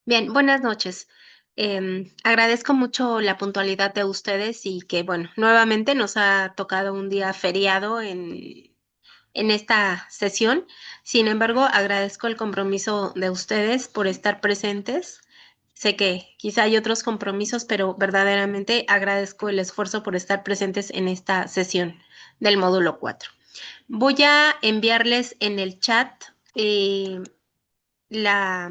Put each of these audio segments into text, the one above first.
Bien, buenas noches. Agradezco mucho la puntualidad de ustedes y que, bueno, nuevamente nos ha tocado un día feriado en esta sesión. Sin embargo, agradezco el compromiso de ustedes por estar presentes. Sé que quizá hay otros compromisos, pero verdaderamente agradezco el esfuerzo por estar presentes en esta sesión del módulo 4. Voy a enviarles en el chat la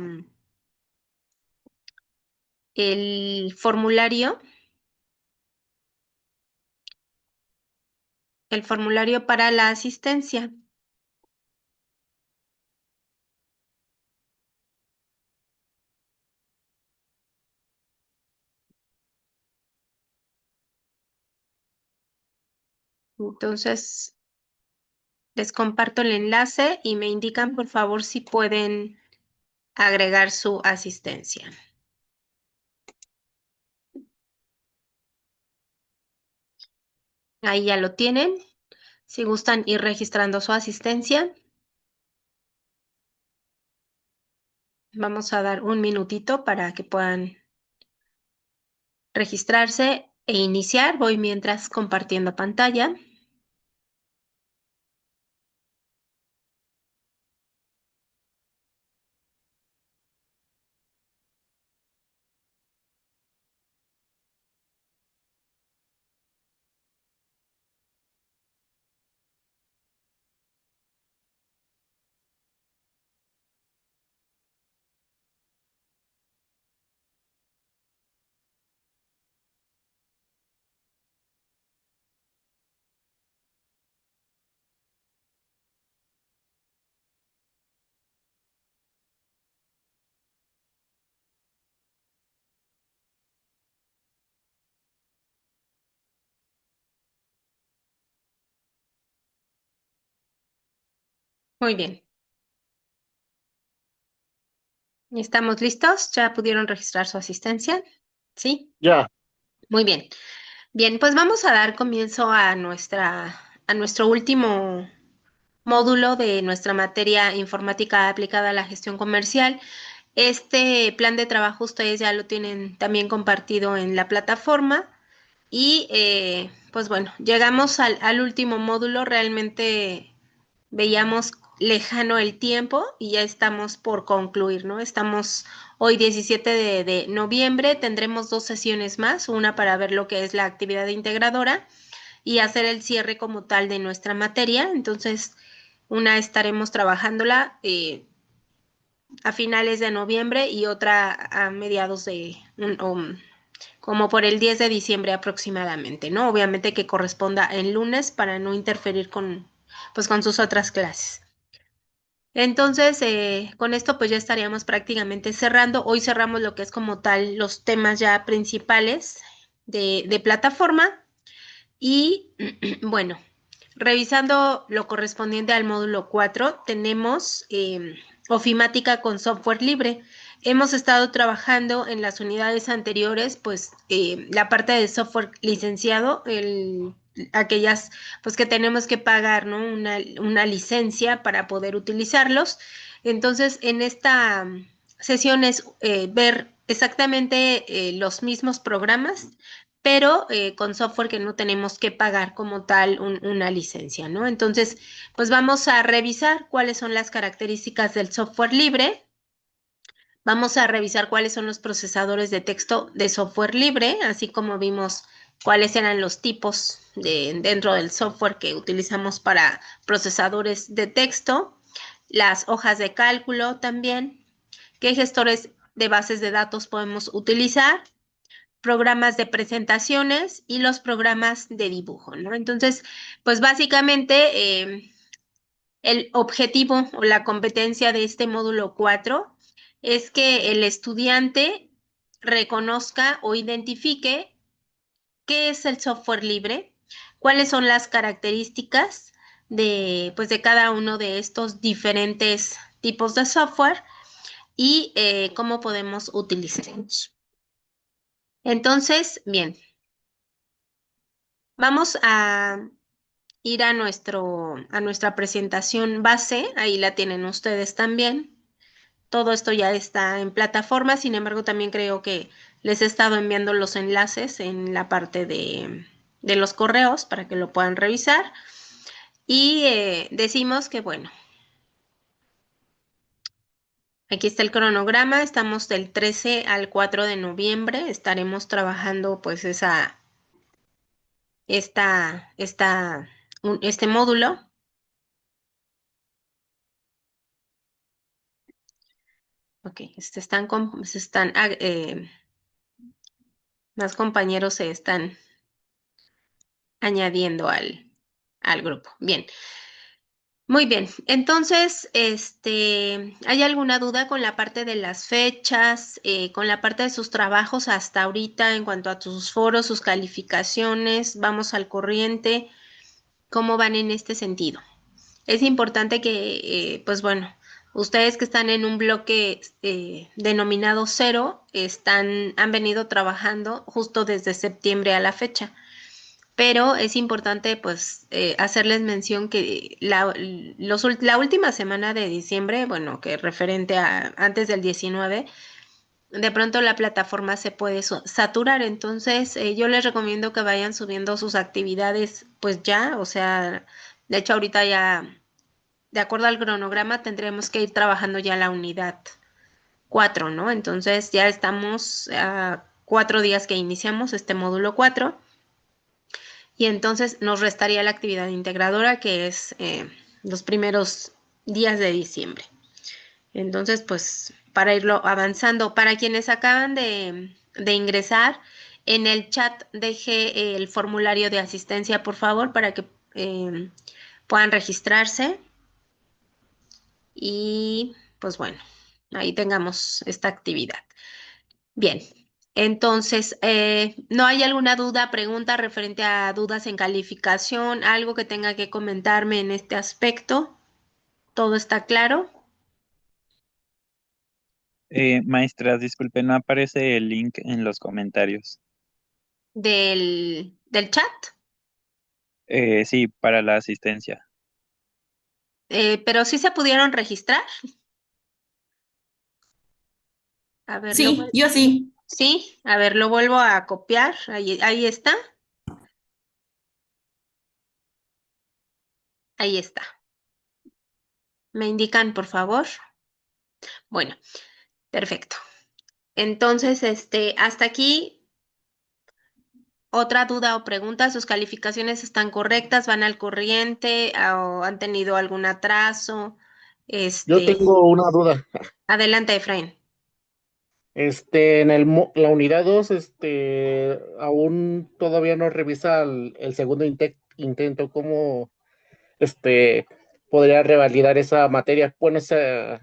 el formulario para la asistencia. Entonces, les comparto el enlace y me indican, por favor, si pueden agregar su asistencia. Ahí ya lo tienen. Si gustan ir registrando su asistencia, vamos a dar un minutito para que puedan registrarse e iniciar. Voy mientras compartiendo pantalla. Muy bien. ¿Estamos listos? ¿Ya pudieron registrar su asistencia? ¿Sí? Ya, Muy bien. Bien, pues vamos a dar comienzo a nuestro último módulo de nuestra materia informática aplicada a la gestión comercial. Este plan de trabajo ustedes ya lo tienen también compartido en la plataforma y pues bueno, llegamos al último módulo, realmente veíamos lejano el tiempo y ya estamos por concluir, ¿no? Estamos hoy 17 de noviembre, tendremos dos sesiones más, una para ver lo que es la actividad integradora y hacer el cierre como tal de nuestra materia. Entonces, una estaremos trabajándola a finales de noviembre y otra a mediados como por el 10 de diciembre aproximadamente, ¿no? Obviamente que corresponda en lunes para no interferir pues, con sus otras clases. Entonces, con esto pues ya estaríamos prácticamente cerrando. Hoy cerramos lo que es como tal los temas ya principales de plataforma y bueno, revisando lo correspondiente al módulo 4, tenemos ofimática con software libre. Hemos estado trabajando en las unidades anteriores, pues la parte de software licenciado, aquellas pues que tenemos que pagar, ¿no? Una licencia para poder utilizarlos. Entonces, en esta sesión es ver exactamente los mismos programas pero con software que no tenemos que pagar como tal una licencia, ¿no? Entonces, pues vamos a revisar cuáles son las características del software libre, vamos a revisar cuáles son los procesadores de texto de software libre, así como vimos cuáles eran los tipos dentro del software que utilizamos para procesadores de texto, las hojas de cálculo también, qué gestores de bases de datos podemos utilizar programas de presentaciones y los programas de dibujo, ¿no? Entonces, pues básicamente el objetivo o la competencia de este módulo 4 es que el estudiante reconozca o identifique qué es el software libre, cuáles son las características pues de cada uno de estos diferentes tipos de software y cómo podemos utilizarlos. Entonces, bien, vamos a ir a nuestra presentación base, ahí la tienen ustedes también. todo esto ya está en plataforma, sin embargo, también creo que les he estado enviando los enlaces en la parte de los correos para que lo puedan revisar. Y decimos que, bueno, aquí está el cronograma, estamos del 13 al 4 de noviembre, estaremos trabajando pues este módulo. Ok, más compañeros se están añadiendo al grupo. Bien, muy bien. Entonces, ¿hay alguna duda con la parte de las fechas, con la parte de sus trabajos hasta ahorita en cuanto a sus foros, sus calificaciones? Vamos al corriente. ¿Cómo van en este sentido? Es importante que, pues bueno, ustedes que están en un bloque denominado cero, han venido trabajando justo desde septiembre a la fecha. Pero es importante, pues, hacerles mención que la última semana de diciembre, bueno, que referente a antes del 19, de pronto la plataforma se puede saturar. Entonces, yo les recomiendo que vayan subiendo sus actividades, pues ya, o sea, de hecho, ahorita ya de acuerdo al cronograma, tendremos que ir trabajando ya la unidad 4, ¿no? Entonces ya estamos a 4 días que iniciamos este módulo 4 y entonces nos restaría la actividad integradora que es los primeros días de diciembre. Entonces, pues para irlo avanzando, para quienes acaban de ingresar, en el chat deje el formulario de asistencia, por favor, para que puedan registrarse. Y pues bueno, ahí tengamos esta actividad. Bien, entonces, ¿no hay alguna duda, pregunta referente a dudas en calificación, algo que tenga que comentarme en este aspecto? ¿Todo está claro? Maestra, disculpe, no aparece el link en los comentarios. ¿Del chat? Sí, para la asistencia. Pero sí se pudieron registrar. A ver, Sí, yo sí. sí, a ver, lo vuelvo a copiar. Ahí está. Ahí está. ¿Me indican, por favor? Bueno, perfecto. Entonces, hasta aquí, otra duda o pregunta, ¿sus calificaciones están correctas? ¿Van al corriente o han tenido algún atraso? Yo Este, tengo una duda. adelante, Efraín. La unidad 2, aún todavía no revisa el segundo intento. ¿Cómo, este, podría revalidar esa materia? Bueno, esa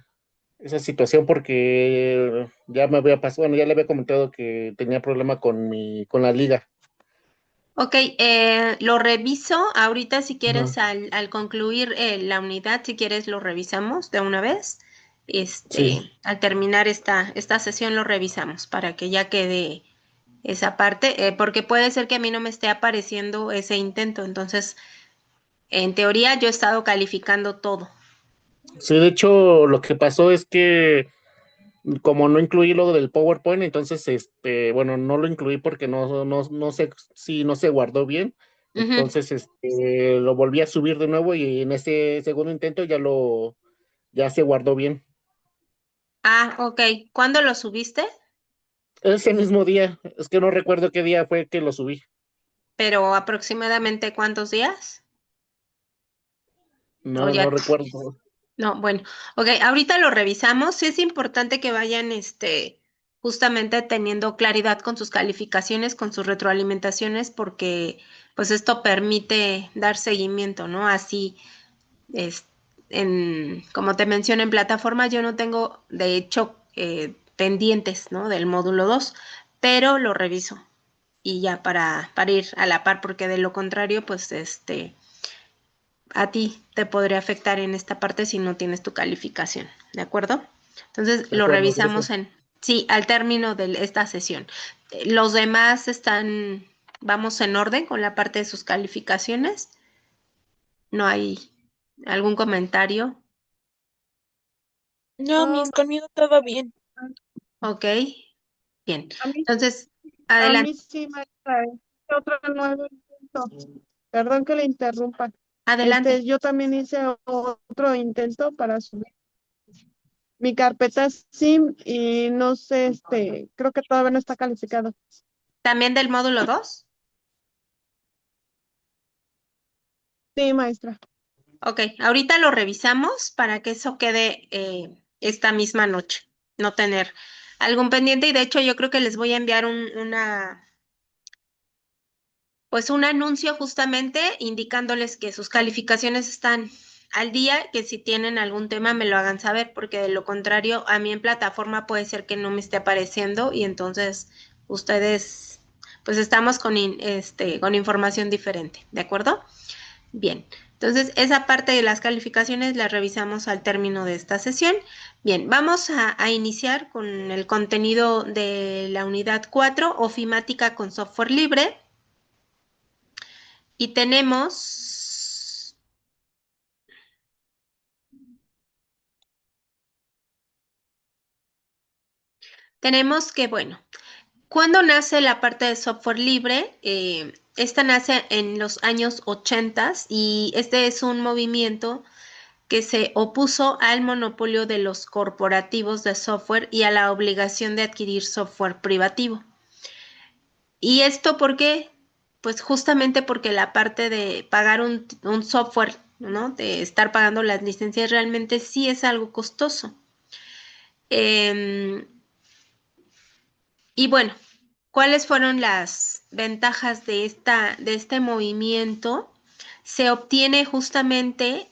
situación, porque ya me había pasado, bueno, ya le había comentado que tenía problema con la liga. Ok, lo reviso ahorita si quieres Ajá. al concluir la unidad, si quieres lo revisamos de una vez. Sí, Al terminar esta sesión lo revisamos para que ya quede esa parte, porque puede ser que a mí no me esté apareciendo ese intento. Entonces, en teoría yo he estado calificando todo. sí, de hecho, lo que pasó es que como no incluí lo del PowerPoint, entonces, bueno, no lo incluí porque no sé si no se guardó bien. Ujú. Entonces, lo volví a subir de nuevo y en ese segundo intento ya se guardó bien. Ah, ok. ¿Cuándo lo subiste? Ese mismo día, es que no recuerdo qué día fue que lo subí. Pero aproximadamente cuántos días? O No ya. recuerdo. No, bueno, ok, ahorita lo revisamos. Sí es importante que vayan, justamente teniendo claridad con sus calificaciones, con sus retroalimentaciones, porque pues esto permite dar seguimiento, ¿no? Así, es, como te mencioné en plataforma, yo no tengo, de hecho, pendientes, ¿no? Del módulo 2, pero lo reviso y ya para ir a la par, porque de lo contrario, pues, a ti te podría afectar en esta parte si no tienes tu calificación, ¿de acuerdo? Entonces De lo acuerdo, gracias. revisamos sí, al término de esta sesión. Los demás vamos en orden con la parte de sus calificaciones. ¿No hay algún comentario? No, No, conmigo todo bien. Ok, bien. a mí, Entonces, a adelante, mí sí, maestra, otro nuevo intento. Perdón que le interrumpa. adelante. Yo también hice otro intento para subir mi carpeta SIM y no sé, creo que todavía no está calificado. ¿También del módulo 2? Sí, maestra. Ok, ahorita lo revisamos para que eso quede esta misma noche, no tener algún pendiente y de hecho yo creo que les voy a enviar pues un anuncio justamente indicándoles que sus calificaciones están al día, que si tienen algún tema me lo hagan saber, porque de lo contrario a mí en plataforma puede ser que no me esté apareciendo y entonces ustedes pues estamos con información diferente, ¿de acuerdo? Bien, entonces esa parte de las calificaciones la revisamos al término de esta sesión. Bien, vamos a iniciar con el contenido de la unidad 4, ofimática con software libre. Y tenemos que, bueno, ¿cuándo nace la parte de software libre? Esta nace en los años 80 y este es un movimiento que se opuso al monopolio de los corporativos de software y a la obligación de adquirir software privativo. ¿Y esto por qué? Pues justamente porque la parte de pagar un software, ¿no? De estar pagando las licencias realmente sí es algo costoso. Eh, y bueno, ¿cuáles fueron las ventajas de este movimiento? Se obtiene justamente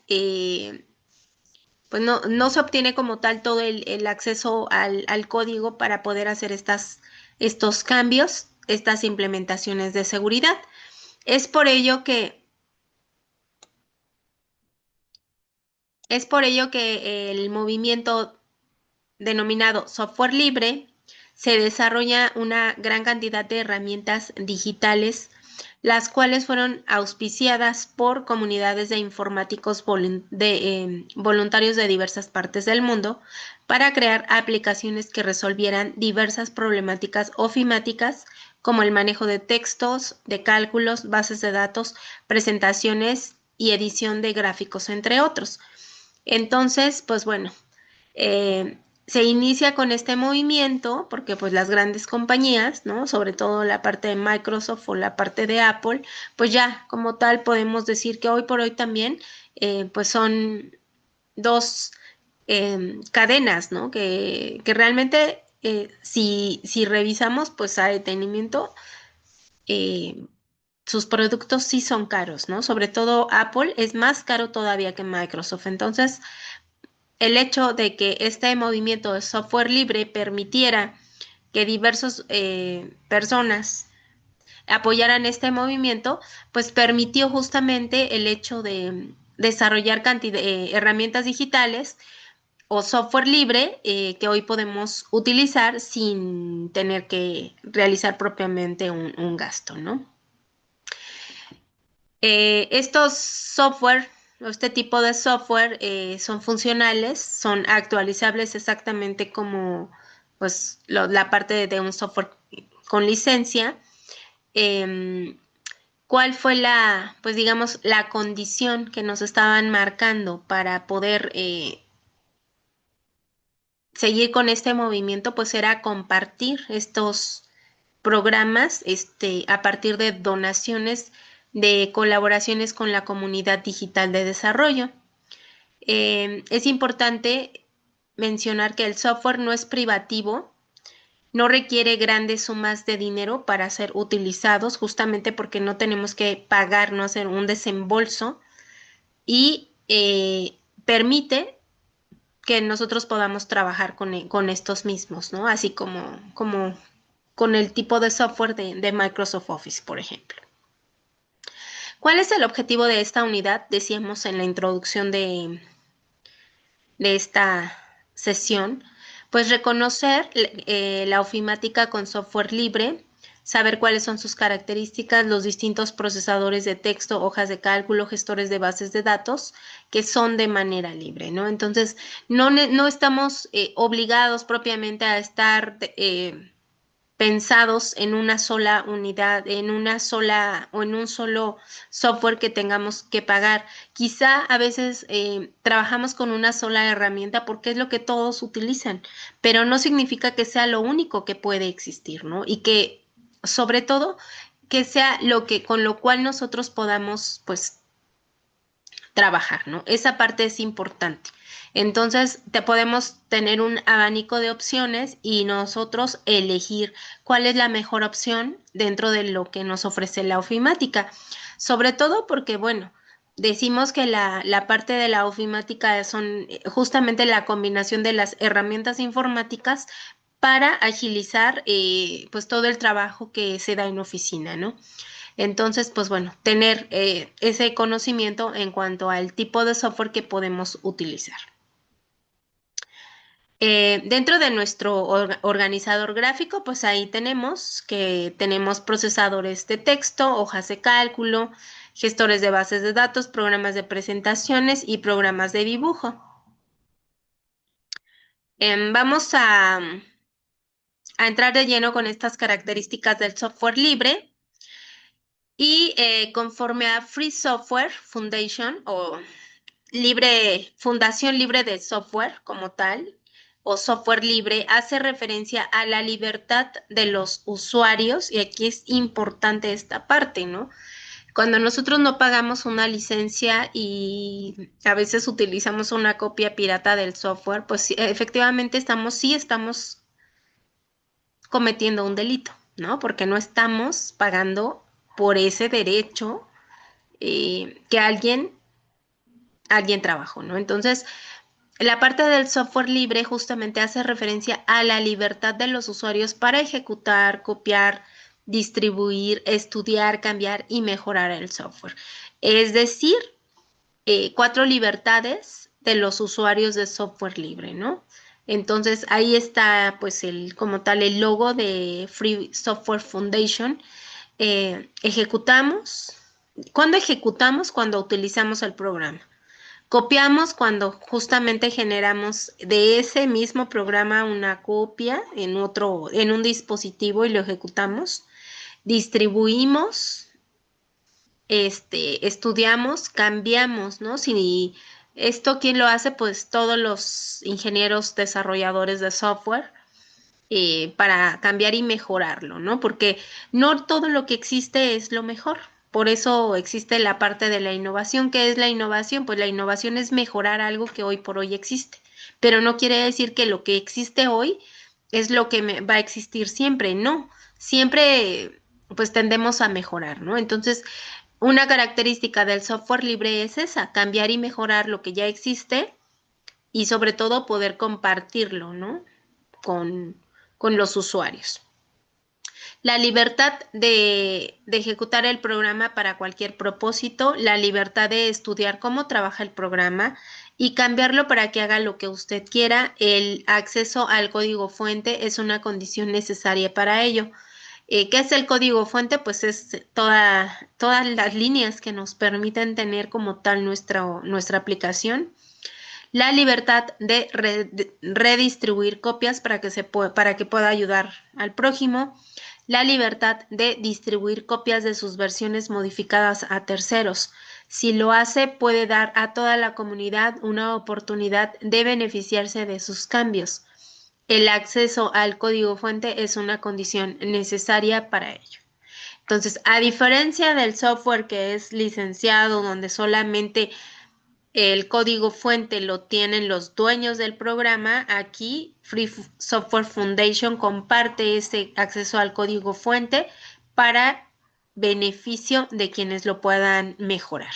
pues no se obtiene como tal todo el acceso al código para poder hacer estos cambios, estas implementaciones de seguridad. Es por ello que, es por ello que el movimiento denominado software libre se desarrolla una gran cantidad de herramientas digitales, las cuales fueron auspiciadas por comunidades de informáticos voluntarios de diversas partes del mundo para crear aplicaciones que resolvieran diversas problemáticas ofimáticas como el manejo de textos, de cálculos, bases de datos, presentaciones y edición de gráficos, entre otros. Entonces, pues bueno, eh, se inicia con este movimiento porque pues las grandes compañías, ¿no? Sobre todo la parte de Microsoft o la parte de Apple, pues ya como tal podemos decir que hoy por hoy también pues son dos cadenas, ¿no? Que realmente si revisamos pues a detenimiento, eh, sus productos sí son caros, ¿no? Sobre todo Apple es más caro todavía que Microsoft. Entonces, el hecho de que este movimiento de software libre permitiera que diversas personas apoyaran este movimiento, pues permitió justamente el hecho de desarrollar herramientas digitales o software libre que hoy podemos utilizar sin tener que realizar propiamente un gasto, ¿no? Estos software, este tipo de software son funcionales, son actualizables exactamente como pues la parte de un software con licencia. Em, ¿Cuál fue pues digamos, la condición que nos estaban marcando para poder seguir con este movimiento? Pues era compartir estos programas a partir de donaciones de colaboraciones con la comunidad digital de desarrollo. Es importante mencionar que el software no es privativo, no requiere grandes sumas de dinero para ser utilizados, justamente porque no tenemos que pagar, no hacer un desembolso y permite que nosotros podamos trabajar con estos mismos, ¿no? Así como con el tipo de software de Microsoft Office, por ejemplo. ¿Cuál es el objetivo de esta unidad? Decíamos en la introducción de esta sesión, pues reconocer la ofimática con software libre saber cuáles son sus características, los distintos procesadores de texto, hojas de cálculo, gestores de bases de datos, que son de manera libre, ¿no? Entonces, no estamos obligados propiamente a estar pensados en una sola unidad, en una sola o en un solo software que tengamos que pagar. Quizá a veces trabajamos con una sola herramienta porque es lo que todos utilizan, pero no significa que sea lo único que puede existir, ¿no? Y que, sobre todo, que sea lo que con lo cual nosotros podamos, pues, trabajar, ¿no? Esa parte es importante. Entonces, te podemos tener un abanico de opciones y nosotros elegir cuál es la mejor opción dentro de lo que nos ofrece la ofimática. Sobre todo porque, bueno, decimos que la parte de la ofimática son justamente la combinación de las herramientas informáticas para agilizar pues todo el trabajo que se da en oficina, ¿no? Entonces, pues bueno, tener ese conocimiento en cuanto al tipo de software que podemos utilizar. Dentro de nuestro organizador gráfico, pues ahí tenemos que tenemos procesadores de texto, hojas de cálculo, gestores de bases de datos, programas de presentaciones y programas de dibujo. Vamos a entrar de lleno con estas características del software libre. Y conforme a Free Software Foundation o Fundación Libre de Software como tal, o software libre, hace referencia a la libertad de los usuarios, y aquí es importante esta parte, ¿no? Cuando nosotros no pagamos una licencia y a veces utilizamos una copia pirata del software, pues efectivamente sí estamos cometiendo un delito, ¿no? Porque no estamos pagando por ese derecho que alguien trabajó, ¿no? Entonces, la parte del software libre justamente hace referencia a la libertad de los usuarios para ejecutar, copiar, distribuir, estudiar, cambiar y mejorar el software. Es decir, 4 libertades de los usuarios de software libre, ¿no? Entonces ahí está pues como tal el logo de Free Software Foundation. Ejecutamos. ¿Cuándo ejecutamos? Cuando utilizamos el programa. Copiamos cuando justamente generamos de ese mismo programa una copia en un dispositivo y lo ejecutamos. Distribuimos, estudiamos, cambiamos, ¿no? Si esto, ¿quién lo hace? Pues todos los ingenieros desarrolladores de software para cambiar y mejorarlo, ¿no? Porque no todo lo que existe es lo mejor. Por eso existe la parte de la innovación. ¿Qué es la innovación? Pues la innovación es mejorar algo que hoy por hoy existe, pero no quiere decir que lo que existe hoy es lo que va a existir siempre, no. Siempre pues tendemos a mejorar, ¿no? Entonces, una característica del software libre es esa, cambiar y mejorar lo que ya existe y sobre todo poder compartirlo, ¿no? Con los usuarios. La libertad de ejecutar el programa para cualquier propósito, la libertad de estudiar cómo trabaja el programa y cambiarlo para que haga lo que usted quiera. El acceso al código fuente es una condición necesaria para ello. ¿Qué es el código fuente? Pues es todas las líneas que nos permiten tener como tal nuestra aplicación. La libertad de redistribuir copias para que pueda ayudar al prójimo. La libertad de distribuir copias de sus versiones modificadas a terceros. Si lo hace, puede dar a toda la comunidad una oportunidad de beneficiarse de sus cambios. El acceso al código fuente es una condición necesaria para ello. Entonces, a diferencia del software que es licenciado, donde solamente el código fuente lo tienen los dueños del programa, aquí Free Software Foundation comparte ese acceso al código fuente para beneficio de quienes lo puedan mejorar.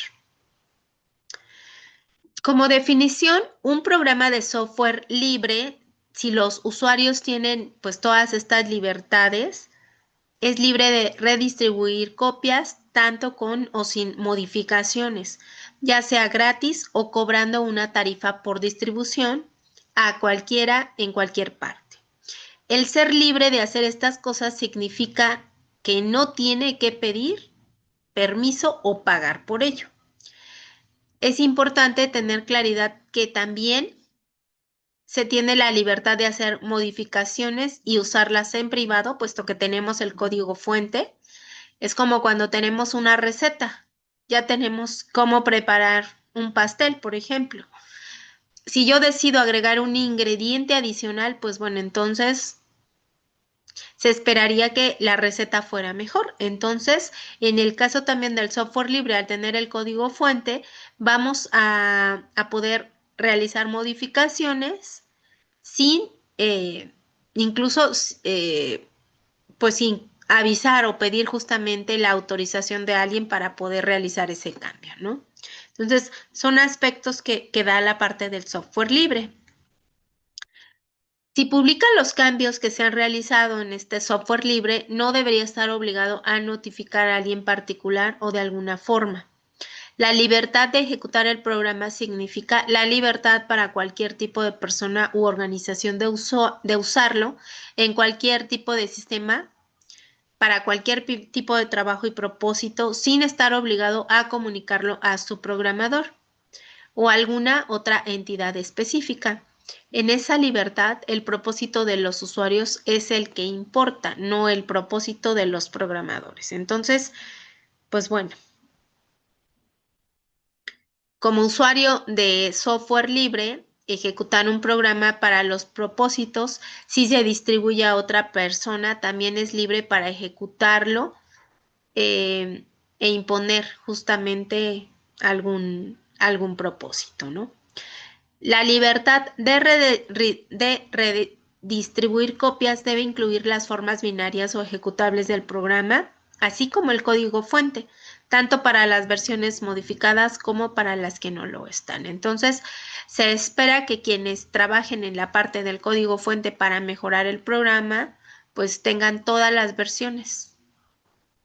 Como definición, un programa de software libre, si los usuarios tienen pues todas estas libertades, es libre de redistribuir copias tanto con o sin modificaciones, ya sea gratis o cobrando una tarifa por distribución a cualquiera en cualquier parte. El ser libre de hacer estas cosas significa que no tiene que pedir permiso o pagar por ello. Es importante tener claridad que también se tiene la libertad de hacer modificaciones y usarlas en privado, puesto que tenemos el código fuente. Es como cuando tenemos una receta, ya tenemos cómo preparar un pastel, por ejemplo. Si yo decido agregar un ingrediente adicional, pues bueno, entonces se esperaría que la receta fuera mejor. Entonces, en el caso también del software libre, al tener el código fuente, vamos a poder realizar modificaciones sin, incluso, pues sin avisar o pedir justamente la autorización de alguien para poder realizar ese cambio, ¿no? Entonces, son aspectos que da la parte del software libre. Si publica los cambios que se han realizado en este software libre, no debería estar obligado a notificar a alguien particular o de alguna forma. La libertad de ejecutar el programa significa la libertad para cualquier tipo de persona u organización de usarlo en cualquier tipo de sistema, para cualquier tipo de trabajo y propósito, sin estar obligado a comunicarlo a su programador o alguna otra entidad específica. En esa libertad, el propósito de los usuarios es el que importa, no el propósito de los programadores. Entonces, pues bueno, como usuario de software libre, ejecutar un programa para los propósitos, si se distribuye a otra persona, también es libre para ejecutarlo e imponer justamente algún propósito, ¿no? La libertad de redistribuir copias debe incluir las formas binarias o ejecutables del programa, así como el código fuente, tanto para las versiones modificadas como para las que no lo están. Entonces, se espera que quienes trabajen en la parte del código fuente para mejorar el programa, pues tengan todas las versiones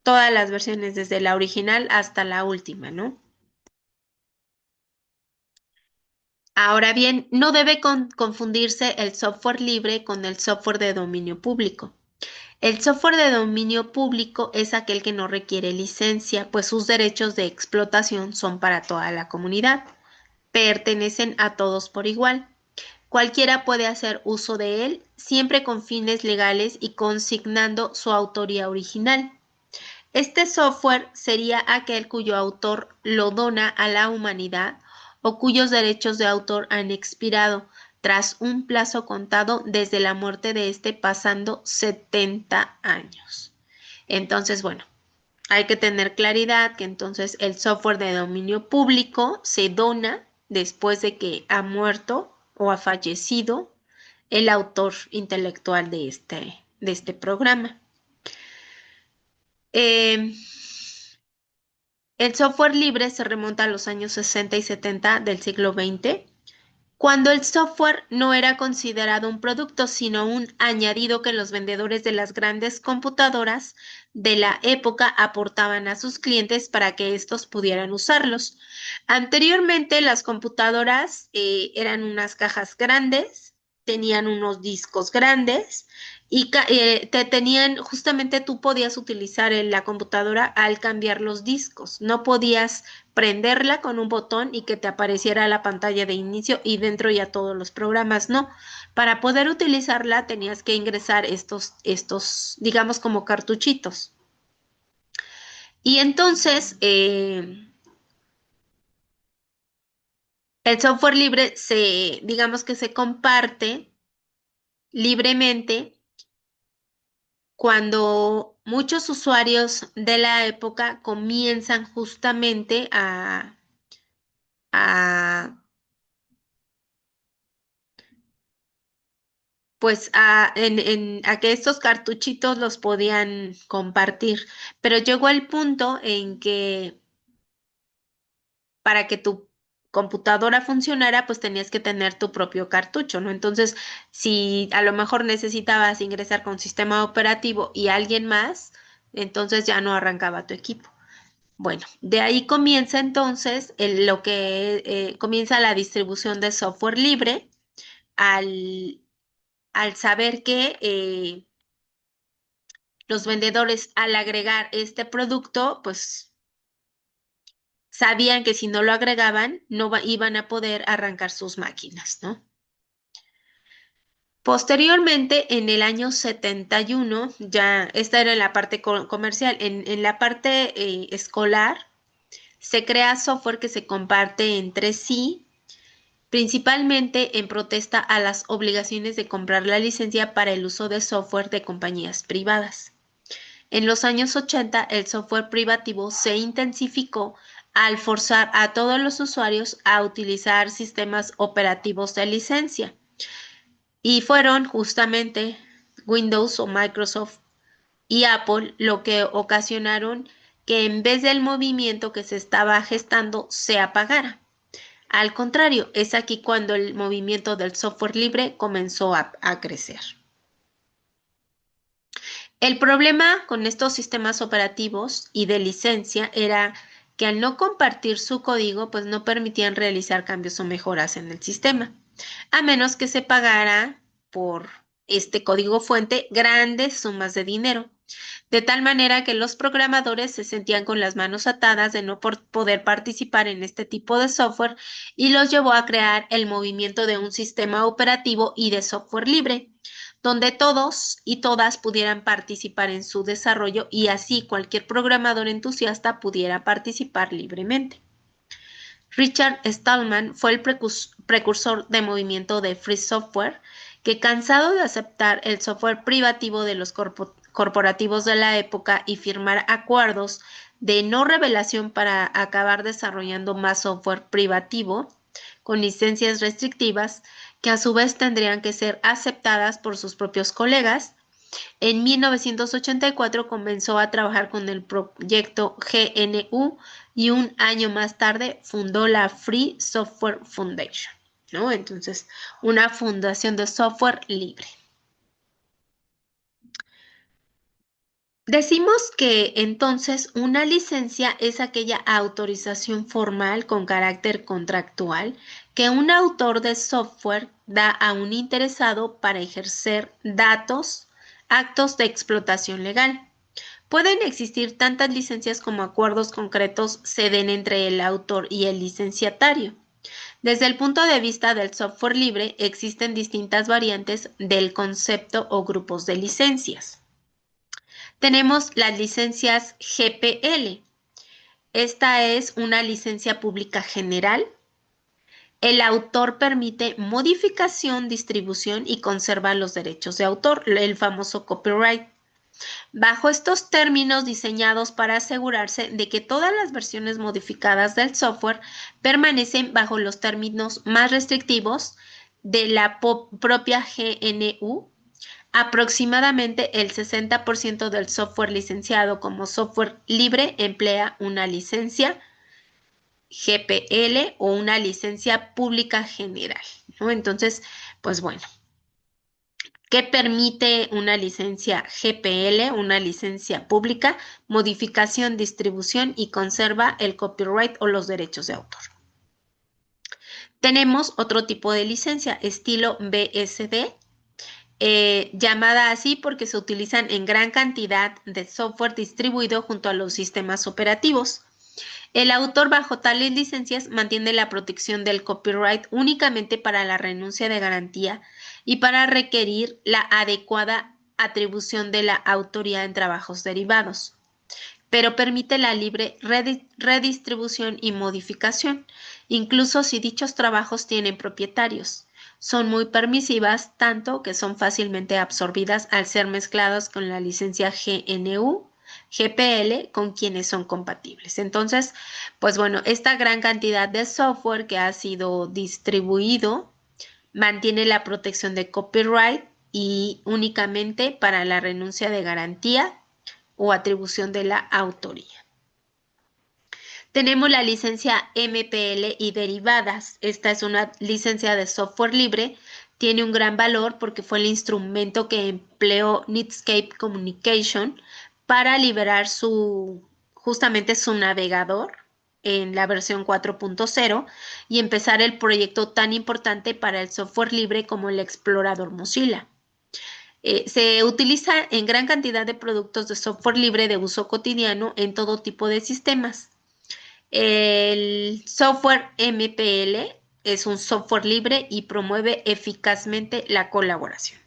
desde la original hasta la última, ¿no? Ahora bien, no debe confundirse el software libre con el software de dominio público. El software de dominio público es aquel que no requiere licencia, pues sus derechos de explotación son para toda la comunidad. Pertenecen a todos por igual. Cualquiera puede hacer uso de él, siempre con fines legales y consignando su autoría original. Este software sería aquel cuyo autor lo dona a la humanidad o cuyos derechos de autor han expirado tras un plazo contado desde la muerte de este pasando 70 años. Entonces, bueno, hay que tener claridad que entonces el software de dominio público se dona después de que ha muerto o ha fallecido el autor intelectual de este programa. El software libre se remonta a los años 60 y 70 del siglo XX, cuando el software no era considerado un producto, sino un añadido que los vendedores de las grandes computadoras de la época aportaban a sus clientes para que estos pudieran usarlos. Anteriormente, las computadoras eran unas cajas grandes, tenían unos discos grandes y justamente tú podías utilizar la computadora al cambiar los discos. No podías prenderla con un botón y que te apareciera la pantalla de inicio y dentro ya todos los programas. No, para poder utilizarla tenías que ingresar estos, digamos, como cartuchitos. Y entonces, el software libre digamos que se comparte libremente cuando muchos usuarios de la época comienzan justamente a pues a que estos cartuchitos los podían compartir. Pero llegó el punto en que para que tu computadora funcionara, pues tenías que tener tu propio cartucho, ¿no? Entonces, si a lo mejor necesitabas ingresar con sistema operativo y alguien más, entonces ya no arrancaba tu equipo. Bueno, de ahí comienza entonces lo que comienza la distribución de software libre al saber que los vendedores al agregar este producto, pues sabían que si no lo agregaban, no iban a poder arrancar sus máquinas, ¿no? Posteriormente, en el año 71, ya esta era en la parte comercial, en la parte escolar, se crea software que se comparte entre sí, principalmente en protesta a las obligaciones de comprar la licencia para el uso de software de compañías privadas. En los años 80, el software privativo se intensificó al forzar a todos los usuarios a utilizar sistemas operativos de licencia. Y fueron justamente Windows o Microsoft y Apple lo que ocasionaron que en vez del movimiento que se estaba gestando se apagara. Al contrario, es aquí cuando el movimiento del software libre comenzó a crecer. El problema con estos sistemas operativos y de licencia era que al no compartir su código, pues no permitían realizar cambios o mejoras en el sistema, a menos que se pagara por este código fuente grandes sumas de dinero, de tal manera que los programadores se sentían con las manos atadas de no poder participar en este tipo de software y los llevó a crear el movimiento de un sistema operativo y de software libre, donde todos y todas pudieran participar en su desarrollo y así cualquier programador entusiasta pudiera participar libremente. Richard Stallman fue el precursor del movimiento de Free Software, que cansado de aceptar el software privativo de los corporativos de la época y firmar acuerdos de no revelación para acabar desarrollando más software privativo con licencias restrictivas que a su vez tendrían que ser aceptadas por sus propios colegas, en 1984 comenzó a trabajar con el proyecto GNU y un año más tarde fundó la Free Software Foundation, ¿no? Entonces, una fundación de software libre. Decimos que entonces una licencia es aquella autorización formal con carácter contractual que un autor de software da a un interesado para ejercer actos de explotación legal. Pueden existir tantas licencias como acuerdos concretos se den entre el autor y el licenciatario. Desde el punto de vista del software libre, existen distintas variantes del concepto o grupos de licencias. Tenemos las licencias GPL. Esta es una licencia pública general. El autor permite modificación, distribución y conserva los derechos de autor, el famoso copyright. Bajo estos términos diseñados para asegurarse de que todas las versiones modificadas del software permanecen bajo los términos más restrictivos de la propia GNU, aproximadamente el 60% del software licenciado como software libre emplea una licencia GPL o una licencia pública general, ¿no? Entonces, pues bueno, ¿qué permite una licencia GPL, una licencia pública? Modificación, distribución y conserva el copyright o los derechos de autor. Tenemos otro tipo de licencia, estilo BSD, llamada así porque se utilizan en gran cantidad de software distribuido junto a los sistemas operativos. El autor bajo tales licencias mantiene la protección del copyright únicamente para la renuncia de garantía y para requerir la adecuada atribución de la autoría en trabajos derivados, pero permite la libre redistribución y modificación, incluso si dichos trabajos tienen propietarios. Son muy permisivas, tanto que son fácilmente absorbidas al ser mezcladas con la licencia GNU, GPL, con quienes son compatibles. Entonces, pues bueno, esta gran cantidad de software que ha sido distribuido mantiene la protección de copyright y únicamente para la renuncia de garantía o atribución de la autoría. Tenemos la licencia MPL y derivadas. Esta es una licencia de software libre. Tiene un gran valor porque fue el instrumento que empleó Netscape Communication para liberar justamente su navegador en la versión 4.0 y empezar el proyecto tan importante para el software libre como el explorador Mozilla. Se utiliza en gran cantidad de productos de software libre de uso cotidiano en todo tipo de sistemas. El software MPL es un software libre y promueve eficazmente la colaboración.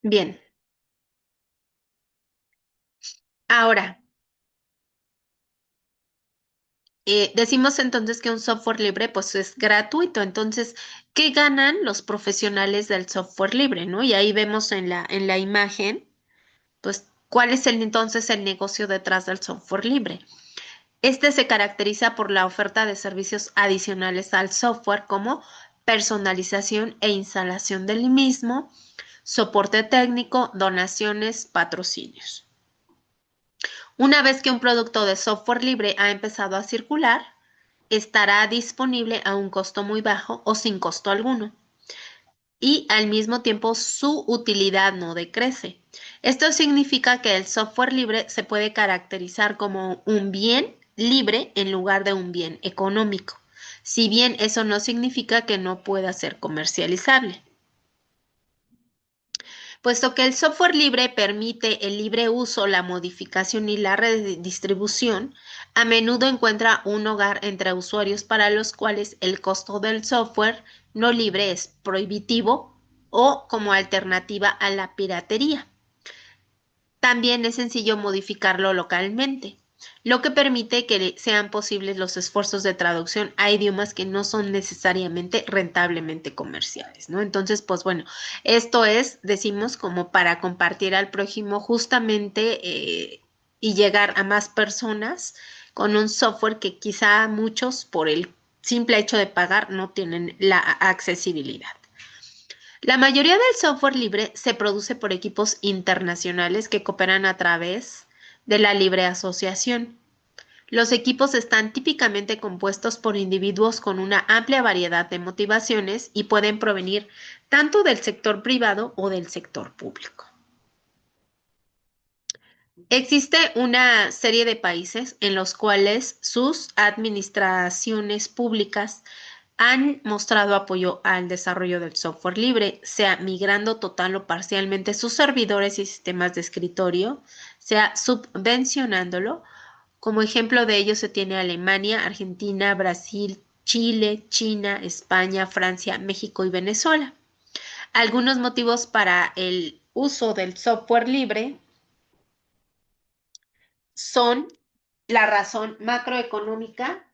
Bien. Ahora, decimos entonces que un software libre pues es gratuito. Entonces, ¿qué ganan los profesionales del software libre, no? Y ahí vemos en la imagen, pues, ¿cuál es entonces el negocio detrás del software libre? Este se caracteriza por la oferta de servicios adicionales al software como personalización e instalación del mismo, soporte técnico, donaciones, patrocinios. Una vez que un producto de software libre ha empezado a circular, estará disponible a un costo muy bajo o sin costo alguno. Y al mismo tiempo su utilidad no decrece. Esto significa que el software libre se puede caracterizar como un bien libre en lugar de un bien económico, si bien eso no significa que no pueda ser comercializable. Puesto que el software libre permite el libre uso, la modificación y la redistribución, a menudo encuentra un hogar entre usuarios para los cuales el costo del software no libre es prohibitivo o como alternativa a la piratería. También es sencillo modificarlo localmente, lo que permite que sean posibles los esfuerzos de traducción a idiomas que no son necesariamente rentablemente comerciales, ¿no? Entonces, pues bueno, esto es, decimos, como para compartir al prójimo justamente y llegar a más personas con un software que quizá muchos, por el simple hecho de pagar, no tienen la accesibilidad. La mayoría del software libre se produce por equipos internacionales que cooperan a través de la libre asociación. Los equipos están típicamente compuestos por individuos con una amplia variedad de motivaciones y pueden provenir tanto del sector privado o del sector público. Existe una serie de países en los cuales sus administraciones públicas han mostrado apoyo al desarrollo del software libre, sea migrando total o parcialmente sus servidores y sistemas de escritorio, sea subvencionándolo. Como ejemplo de ello se tiene Alemania, Argentina, Brasil, Chile, China, España, Francia, México y Venezuela. Algunos motivos para el uso del software libre son la razón macroeconómica,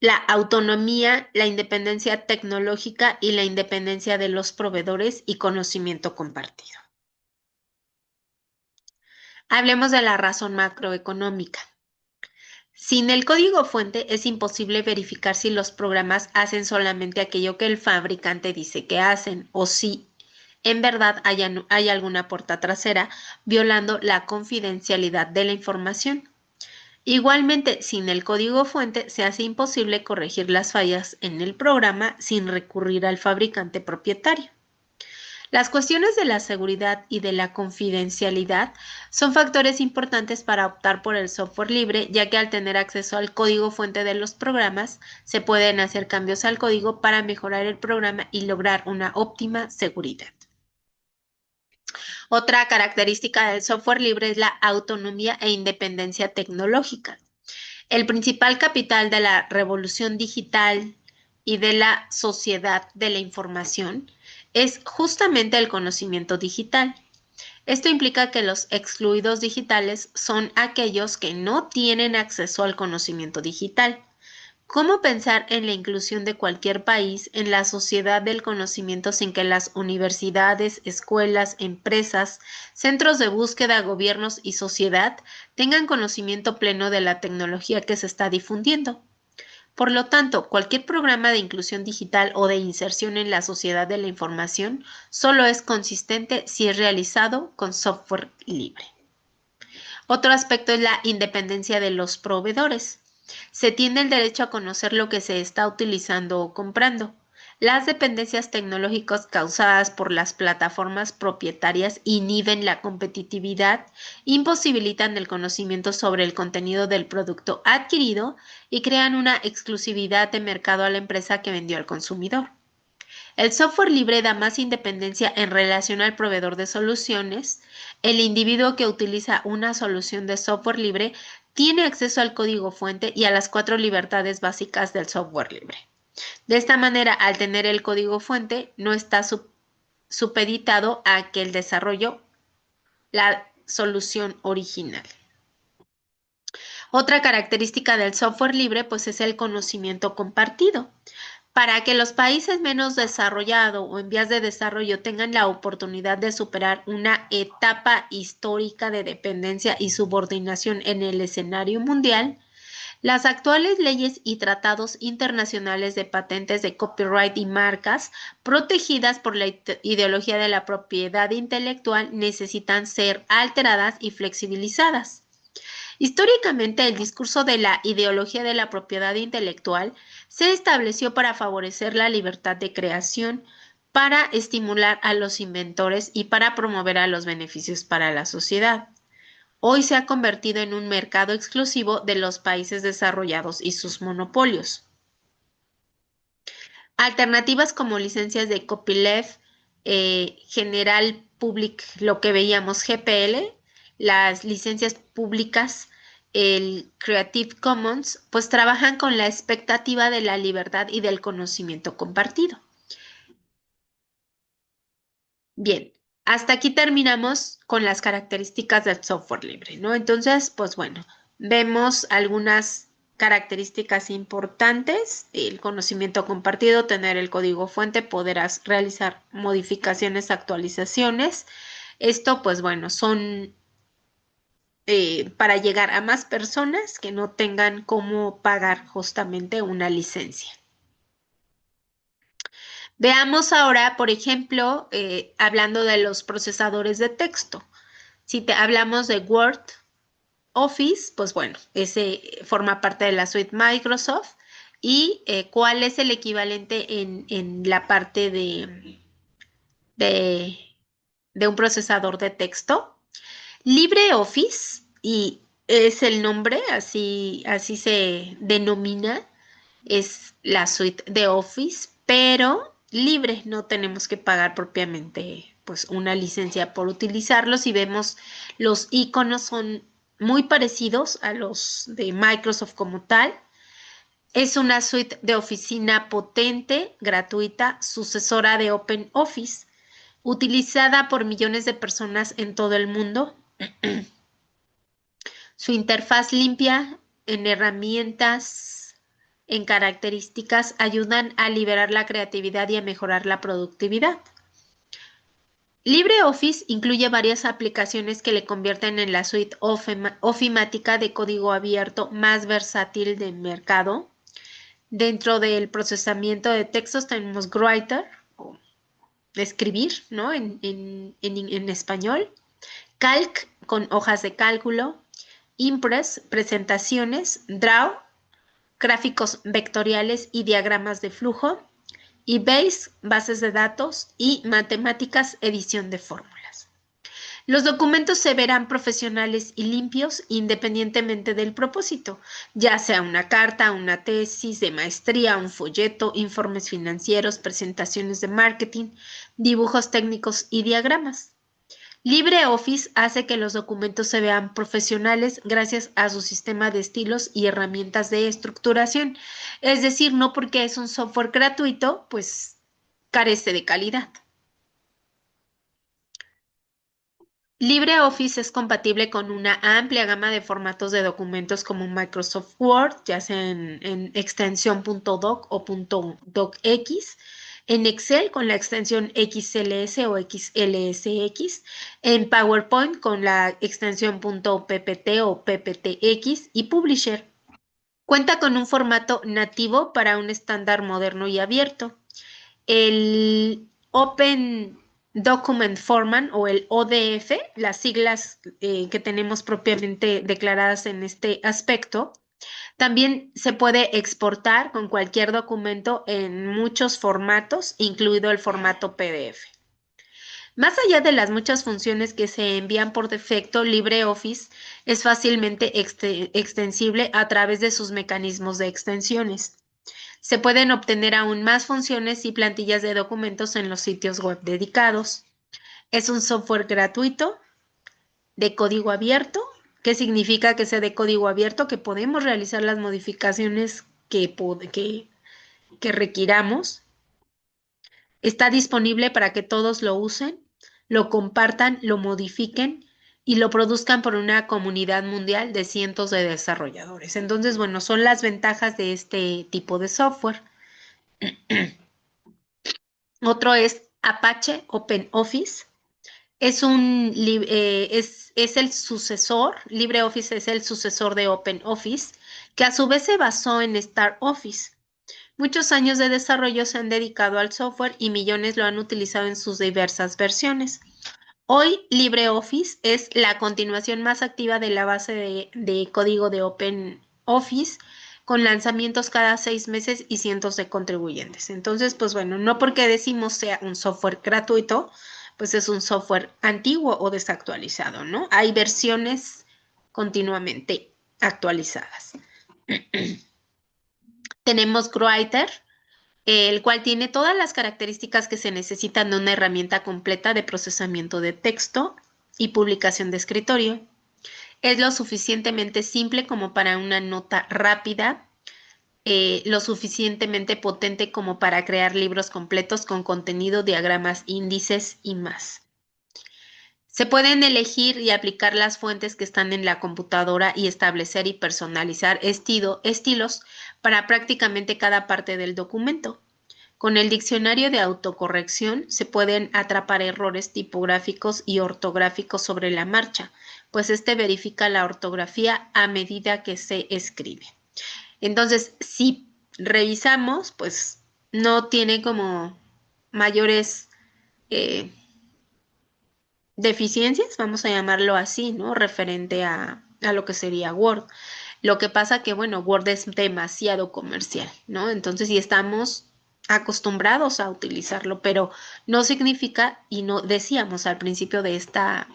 la autonomía, la independencia tecnológica y la independencia de los proveedores y conocimiento compartido. Hablemos de la razón macroeconómica. Sin el código fuente es imposible verificar si los programas hacen solamente aquello que el fabricante dice que hacen o si en verdad hay alguna puerta trasera violando la confidencialidad de la información. Igualmente, sin el código fuente se hace imposible corregir las fallas en el programa sin recurrir al fabricante propietario. Las cuestiones de la seguridad y de la confidencialidad son factores importantes para optar por el software libre, ya que al tener acceso al código fuente de los programas, se pueden hacer cambios al código para mejorar el programa y lograr una óptima seguridad. Otra característica del software libre es la autonomía e independencia tecnológica. El principal capital de la revolución digital y de la sociedad de la información es justamente el conocimiento digital. Esto implica que los excluidos digitales son aquellos que no tienen acceso al conocimiento digital. ¿Cómo pensar en la inclusión de cualquier país en la sociedad del conocimiento sin que las universidades, escuelas, empresas, centros de búsqueda, gobiernos y sociedad tengan conocimiento pleno de la tecnología que se está difundiendo? Por lo tanto, cualquier programa de inclusión digital o de inserción en la sociedad de la información solo es consistente si es realizado con software libre. Otro aspecto es la independencia de los proveedores. Se tiene el derecho a conocer lo que se está utilizando o comprando. Las dependencias tecnológicas causadas por las plataformas propietarias inhiben la competitividad, imposibilitan el conocimiento sobre el contenido del producto adquirido y crean una exclusividad de mercado a la empresa que vendió al consumidor. El software libre da más independencia en relación al proveedor de soluciones. El individuo que utiliza una solución de software libre tiene acceso al código fuente y a las 4 libertades básicas del software libre. De esta manera, al tener el código fuente, no está supeditado a que el desarrollo la solución original. Otra característica del software libre, pues, es el conocimiento compartido. Para que los países menos desarrollados o en vías de desarrollo tengan la oportunidad de superar una etapa histórica de dependencia y subordinación en el escenario mundial, las actuales leyes y tratados internacionales de patentes de copyright y marcas protegidas por la ideología de la propiedad intelectual necesitan ser alteradas y flexibilizadas. Históricamente, el discurso de la ideología de la propiedad intelectual se estableció para favorecer la libertad de creación, para estimular a los inventores y para promover a los beneficios para la sociedad. Hoy se ha convertido en un mercado exclusivo de los países desarrollados y sus monopolios. Alternativas como licencias de copyleft, General Public, lo que veíamos GPL, las licencias públicas, el Creative Commons, pues trabajan con la expectativa de la libertad y del conocimiento compartido. Bien, hasta aquí terminamos con las características del software libre, ¿no? Entonces, pues bueno, vemos algunas características importantes: el conocimiento compartido, tener el código fuente, poder realizar modificaciones, actualizaciones. Esto, pues bueno, son para llegar a más personas que no tengan cómo pagar justamente una licencia. Veamos ahora, por ejemplo, hablando de los procesadores de texto. Si hablamos de Word, Office, pues bueno, ese forma parte de la suite Microsoft. ¿Y cuál es el equivalente en la parte de un procesador de texto? LibreOffice, y es el nombre, así se denomina, es la suite de Office, pero libre, no tenemos que pagar propiamente pues una licencia por utilizarlo. Si vemos, los iconos son muy parecidos a los de Microsoft como tal. Es una suite de oficina potente, gratuita, sucesora de OpenOffice, utilizada por millones de personas en todo el mundo. Su interfaz limpia en herramientas, en características, ayudan a liberar la creatividad y a mejorar la productividad. LibreOffice incluye varias aplicaciones que le convierten en la suite ofimática de código abierto más versátil del mercado. Dentro del procesamiento de textos tenemos Writer, o escribir, ¿no? en español. Calc, con hojas de cálculo. Impress, presentaciones. Draw, gráficos vectoriales y diagramas de flujo. Y Base, bases de datos. Y matemáticas, edición de fórmulas. Los documentos se verán profesionales y limpios independientemente del propósito, ya sea una carta, una tesis de maestría, un folleto, informes financieros, presentaciones de marketing, dibujos técnicos y diagramas. LibreOffice hace que los documentos se vean profesionales gracias a su sistema de estilos y herramientas de estructuración. Es decir, no porque es un software gratuito, pues carece de calidad. LibreOffice es compatible con una amplia gama de formatos de documentos como Microsoft Word, ya sea en extensión .doc o .docx, en Excel con la extensión XLS o XLSX, en PowerPoint con la extensión .ppt o PPTX y Publisher. Cuenta con un formato nativo para un estándar moderno y abierto. El Open Document Format o el ODF, las siglas que tenemos propiamente declaradas en este aspecto. También se puede exportar con cualquier documento en muchos formatos, incluido el formato PDF. Más allá de las muchas funciones que se envían por defecto, LibreOffice es fácilmente extensible a través de sus mecanismos de extensiones. Se pueden obtener aún más funciones y plantillas de documentos en los sitios web dedicados. Es un software gratuito de código abierto. ¿Qué significa que sea de código abierto? Que podemos realizar las modificaciones que requiramos. Está disponible para que todos lo usen, lo compartan, lo modifiquen y lo produzcan por una comunidad mundial de cientos de desarrolladores. Entonces, bueno, son las ventajas de este tipo de software. Otro es Apache OpenOffice. Es el sucesor, LibreOffice es el sucesor de OpenOffice, que a su vez se basó en StarOffice. Muchos años de desarrollo se han dedicado al software y millones lo han utilizado en sus diversas versiones. Hoy LibreOffice es la continuación más activa de la base de código de OpenOffice, con lanzamientos cada 6 meses y cientos de contribuyentes. Entonces, pues bueno, no porque decimos sea un software gratuito, pues es un software antiguo o desactualizado, ¿no? Hay versiones continuamente actualizadas. Tenemos Writer, el cual tiene todas las características que se necesitan de una herramienta completa de procesamiento de texto y publicación de escritorio. Es lo suficientemente simple como para una nota rápida, lo suficientemente potente como para crear libros completos con contenido, diagramas, índices y más. Se pueden elegir y aplicar las fuentes que están en la computadora y establecer y personalizar estilos para prácticamente cada parte del documento. Con el diccionario de autocorrección se pueden atrapar errores tipográficos y ortográficos sobre la marcha, pues este verifica la ortografía a medida que se escribe. Entonces, si revisamos, pues no tiene como mayores deficiencias, vamos a llamarlo así, ¿no? Referente a lo que sería Word. Lo que pasa que, bueno, Word es demasiado comercial, ¿no? Entonces, sí estamos acostumbrados a utilizarlo, pero no significa, y no decíamos al principio de esta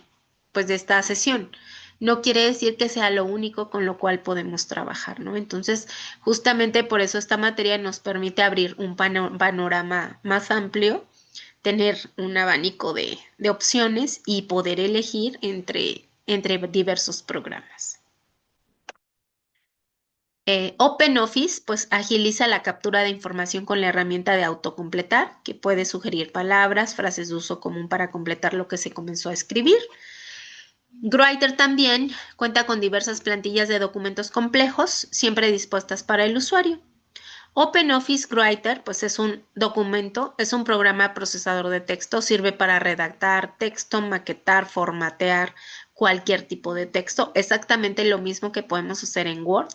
sesión, no quiere decir que sea lo único con lo cual podemos trabajar, ¿no? Entonces, justamente por eso esta materia nos permite abrir un panorama más amplio, tener un abanico de opciones y poder elegir entre diversos programas. OpenOffice pues agiliza la captura de información con la herramienta de autocompletar, que puede sugerir palabras, frases de uso común para completar lo que se comenzó a escribir. Writer también cuenta con diversas plantillas de documentos complejos, siempre dispuestas para el usuario. OpenOffice Writer, pues es un documento, es un programa procesador de texto, sirve para redactar texto, maquetar, formatear cualquier tipo de texto, exactamente lo mismo que podemos hacer en Word.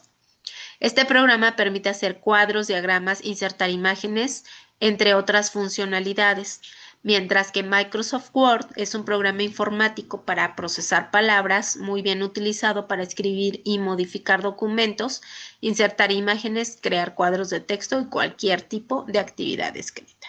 Este programa permite hacer cuadros, diagramas, insertar imágenes, entre otras funcionalidades, mientras que Microsoft Word es un programa informático para procesar palabras, muy bien utilizado para escribir y modificar documentos, insertar imágenes, crear cuadros de texto y cualquier tipo de actividad escrita.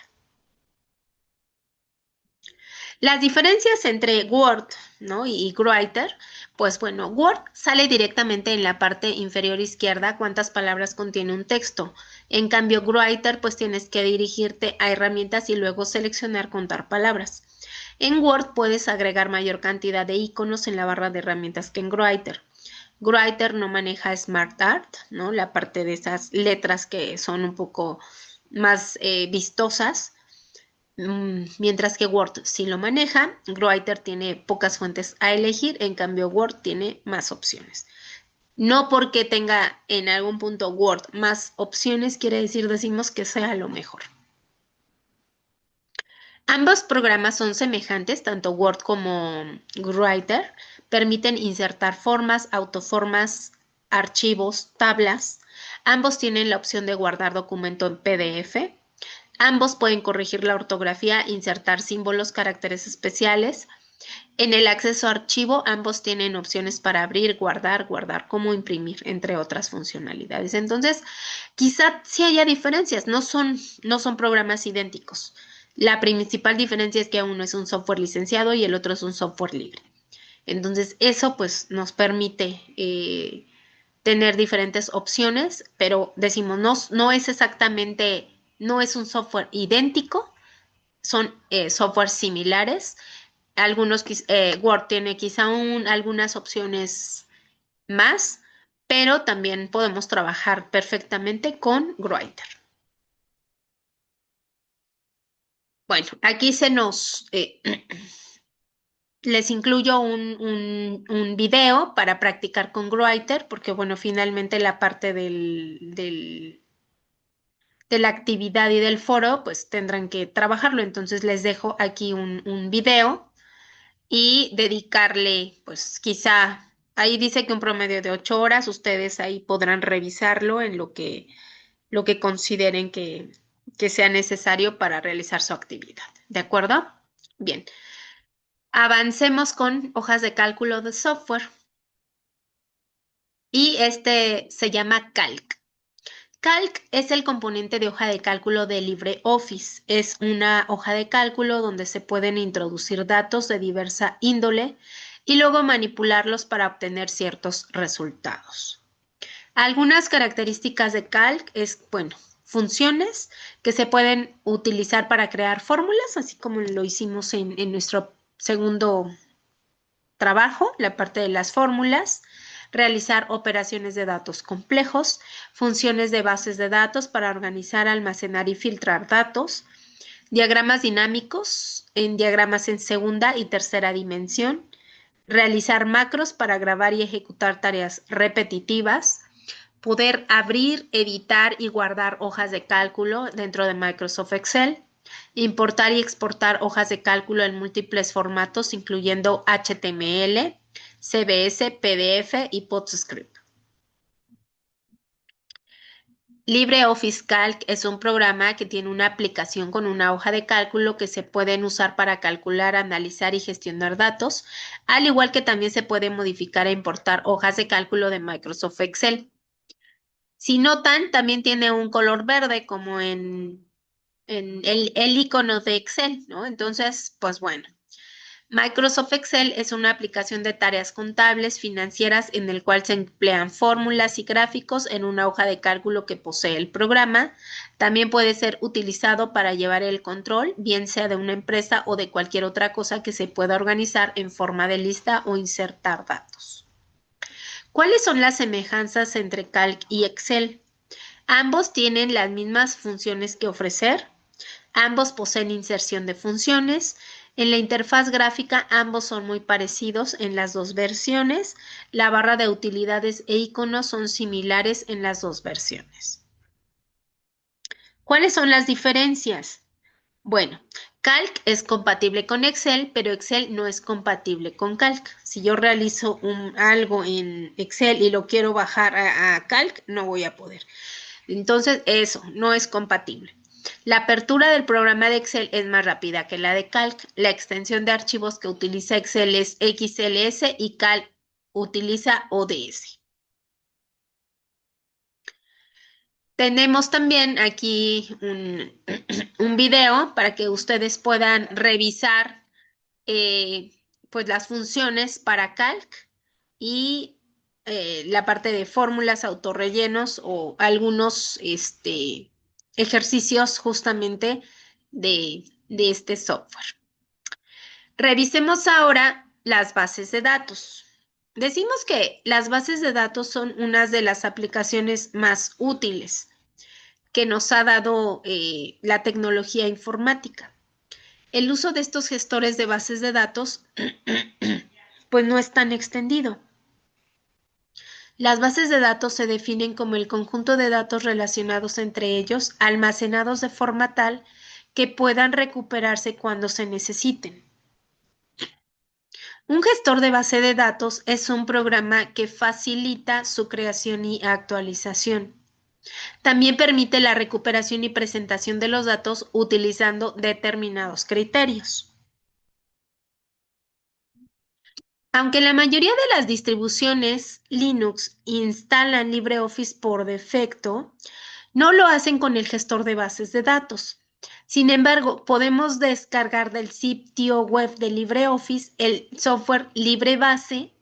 Las diferencias entre Word, ¿no? y Writer, pues bueno, Word sale directamente en la parte inferior izquierda cuántas palabras contiene un texto. En cambio, Writer, pues tienes que dirigirte a herramientas y luego seleccionar contar palabras. En Word puedes agregar mayor cantidad de iconos en la barra de herramientas que en Writer. Writer no maneja Smart Art, ¿no? La parte de esas letras que son un poco más vistosas. Mientras que Word sí lo maneja. Writer tiene pocas fuentes a elegir, en cambio Word tiene más opciones. No porque tenga en algún punto Word más opciones quiere decimos que sea lo mejor. Ambos programas son semejantes, tanto Word como Writer, permiten insertar formas, autoformas, archivos, tablas. Ambos tienen la opción de guardar documento en PDF. Ambos pueden corregir la ortografía, insertar símbolos, caracteres especiales. En el acceso a archivo, ambos tienen opciones para abrir, guardar como imprimir, entre otras funcionalidades. Entonces, quizá sí haya diferencias, no son programas idénticos. La principal diferencia es que uno es un software licenciado y el otro es un software libre. Entonces, eso pues nos permite tener diferentes opciones, pero decimos, no es exactamente, no es un software idéntico, son softwares similares. Word tiene quizá algunas opciones más, pero también podemos trabajar perfectamente con Writer. Bueno, aquí les incluyo un video para practicar con Writer, porque bueno, finalmente la parte de la actividad y del foro, pues tendrán que trabajarlo. Entonces les dejo aquí un video y dedicarle, pues quizá, ahí dice que un promedio de 8 horas, ustedes ahí podrán revisarlo en lo que consideren que sea necesario para realizar su actividad. ¿De acuerdo? Bien. Avancemos con hojas de cálculo de software. Y este se llama Calc. Calc es el componente de hoja de cálculo de LibreOffice. Es una hoja de cálculo donde se pueden introducir datos de diversa índole y luego manipularlos para obtener ciertos resultados. Algunas características de Calc es, bueno, funciones que se pueden utilizar para crear fórmulas, así como lo hicimos en nuestro segundo trabajo, la parte de las fórmulas, realizar operaciones de datos complejos, funciones de bases de datos para organizar, almacenar y filtrar datos, diagramas dinámicos en diagramas en segunda y tercera dimensión, realizar macros para grabar y ejecutar tareas repetitivas, poder abrir, editar y guardar hojas de cálculo dentro de Microsoft Excel, importar y exportar hojas de cálculo en múltiples formatos, incluyendo HTML, CSV, PDF y PostScript. LibreOffice Calc es un programa que tiene una aplicación con una hoja de cálculo que se pueden usar para calcular, analizar y gestionar datos, al igual que también se puede modificar e importar hojas de cálculo de Microsoft Excel. Si notan, también tiene un color verde como en el icono de Excel, ¿no? Entonces, pues bueno. Microsoft Excel es una aplicación de tareas contables financieras en el cual se emplean fórmulas y gráficos en una hoja de cálculo que posee el programa. También puede ser utilizado para llevar el control, bien sea de una empresa o de cualquier otra cosa que se pueda organizar en forma de lista o insertar datos. ¿Cuáles son las semejanzas entre Calc y Excel? Ambos tienen las mismas funciones que ofrecer. Ambos poseen inserción de funciones. En la interfaz gráfica ambos son muy parecidos en las dos versiones. La barra de utilidades e iconos son similares en las dos versiones. ¿Cuáles son las diferencias? Bueno, Calc es compatible con Excel, pero Excel no es compatible con Calc. Si yo realizo algo en Excel y lo quiero bajar a Calc, no voy a poder. Entonces, eso no es compatible. La apertura del programa de Excel es más rápida que la de Calc. La extensión de archivos que utiliza Excel es XLS y Calc utiliza ODS. Tenemos también aquí un video para que ustedes puedan revisar pues las funciones para Calc y la parte de fórmulas, autorrellenos o algunos ejercicios justamente de este software. Revisemos ahora las bases de datos. Decimos que las bases de datos son unas de las aplicaciones más útiles que nos ha dado la tecnología informática. El uso de estos gestores de bases de datos pues no es tan extendido. Las bases de datos se definen como el conjunto de datos relacionados entre ellos, almacenados de forma tal que puedan recuperarse cuando se necesiten. Un gestor de base de datos es un programa que facilita su creación y actualización. También permite la recuperación y presentación de los datos utilizando determinados criterios. Aunque la mayoría de las distribuciones Linux instalan LibreOffice por defecto, no lo hacen con el gestor de bases de datos. Sin embargo, podemos descargar del sitio web de LibreOffice el software LibreBase,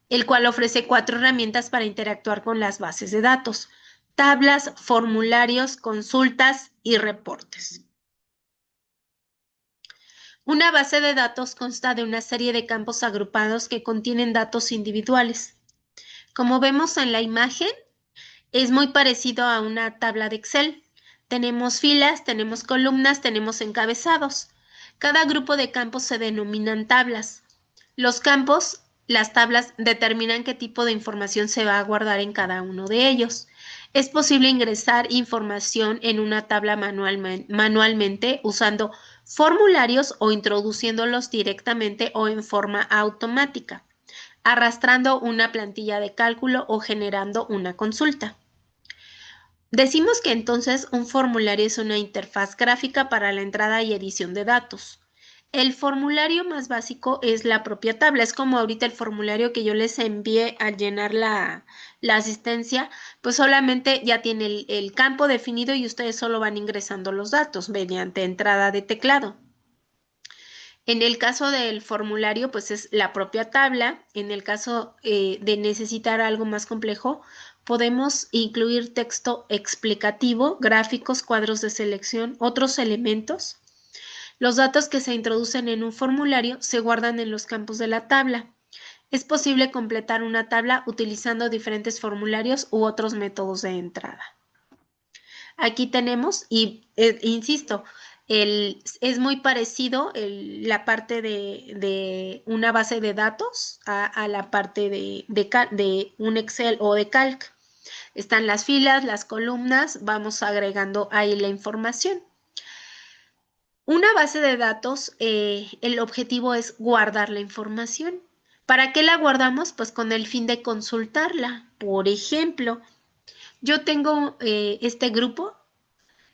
el cual ofrece 4 herramientas para interactuar con las bases de datos: tablas, formularios, consultas y reportes. Una base de datos consta de una serie de campos agrupados que contienen datos individuales. Como vemos en la imagen, es muy parecido a una tabla de Excel. Tenemos filas, tenemos columnas, tenemos encabezados. Cada grupo de campos se denominan tablas. Los campos, las tablas, determinan qué tipo de información se va a guardar en cada uno de ellos. Es posible ingresar información en una tabla manualmente usando formularios o introduciéndolos directamente o en forma automática, arrastrando una plantilla de cálculo o generando una consulta. Decimos que entonces un formulario es una interfaz gráfica para la entrada y edición de datos. El formulario más básico es la propia tabla. Es como ahorita el formulario que yo les envié al llenar la asistencia, pues solamente ya tiene el campo definido y ustedes solo van ingresando los datos mediante entrada de teclado. En el caso del formulario, pues es la propia tabla. En el caso de necesitar algo más complejo, podemos incluir texto explicativo, gráficos, cuadros de selección, otros elementos. Los datos que se introducen en un formulario se guardan en los campos de la tabla. Es posible completar una tabla utilizando diferentes formularios u otros métodos de entrada. Aquí tenemos, y insisto, es muy parecido la parte de una base de datos a la parte de un Excel o de Calc. Están las filas, las columnas, vamos agregando ahí la información. Una base de datos, el objetivo es guardar la información. ¿Para qué la guardamos? Pues con el fin de consultarla. Por ejemplo, yo tengo este grupo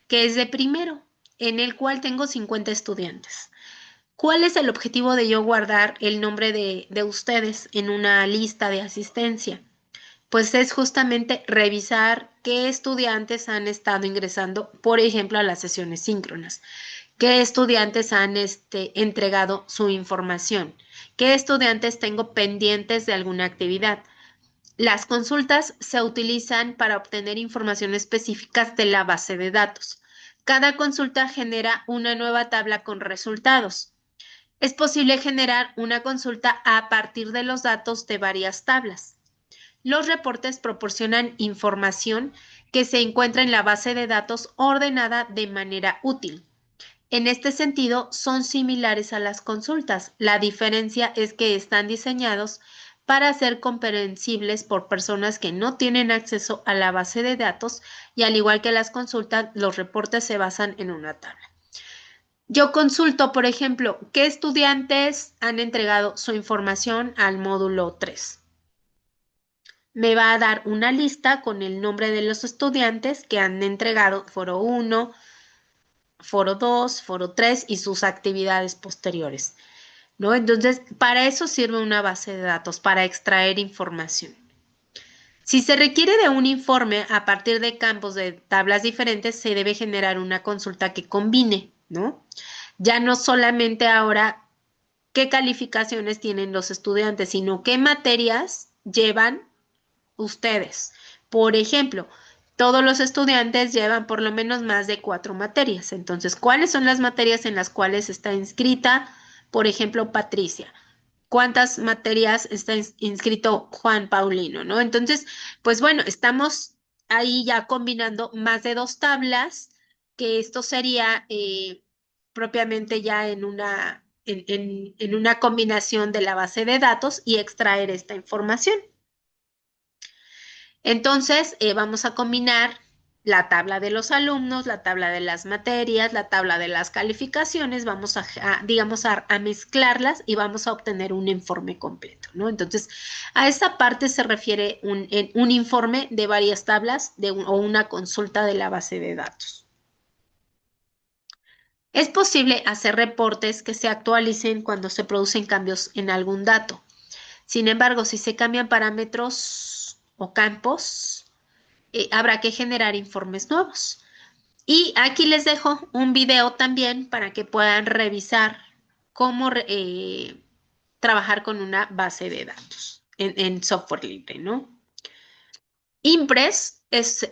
que es de primero, en el cual tengo 50 estudiantes. ¿Cuál es el objetivo de yo guardar el nombre de ustedes en una lista de asistencia? Pues es justamente revisar qué estudiantes han estado ingresando, por ejemplo, a las sesiones síncronas, qué estudiantes han entregado su información, qué estudiantes tengo pendientes de alguna actividad. Las consultas se utilizan para obtener información específicas de la base de datos. Cada consulta genera una nueva tabla con resultados. Es posible generar una consulta a partir de los datos de varias tablas. Los reportes proporcionan información que se encuentra en la base de datos ordenada de manera útil. En este sentido, son similares a las consultas. La diferencia es que están diseñados para ser comprensibles por personas que no tienen acceso a la base de datos y al igual que las consultas, los reportes se basan en una tabla. Yo consulto, por ejemplo, qué estudiantes han entregado su información al módulo 3. Me va a dar una lista con el nombre de los estudiantes que han entregado foro 1, foro 2, foro 3 y sus actividades posteriores, ¿no? Entonces, para eso sirve una base de datos, para extraer información. Si se requiere de un informe a partir de campos de tablas diferentes, se debe generar una consulta que combine, ¿no? Ya no solamente ahora qué calificaciones tienen los estudiantes, sino qué materias llevan ustedes. Por ejemplo, todos los estudiantes llevan por lo menos más de 4 materias. Entonces, ¿cuáles son las materias en las cuales está inscrita, por ejemplo, Patricia? ¿Cuántas materias está inscrito Juan Paulino, no? Entonces, pues bueno, estamos ahí ya combinando más de 2 tablas, que esto sería propiamente ya en una combinación de la base de datos y extraer esta información. Entonces, vamos a combinar la tabla de los alumnos, la tabla de las materias, la tabla de las calificaciones, vamos digamos, a mezclarlas y vamos a obtener un informe completo, ¿no? Entonces, a esta parte se refiere un informe de varias tablas o una consulta de la base de datos. Es posible hacer reportes que se actualicen cuando se producen cambios en algún dato. Sin embargo, si se cambian parámetros o campos, habrá que generar informes nuevos. Y aquí les dejo un video también para que puedan revisar cómo trabajar con una base de datos en software libre, ¿no? Impress es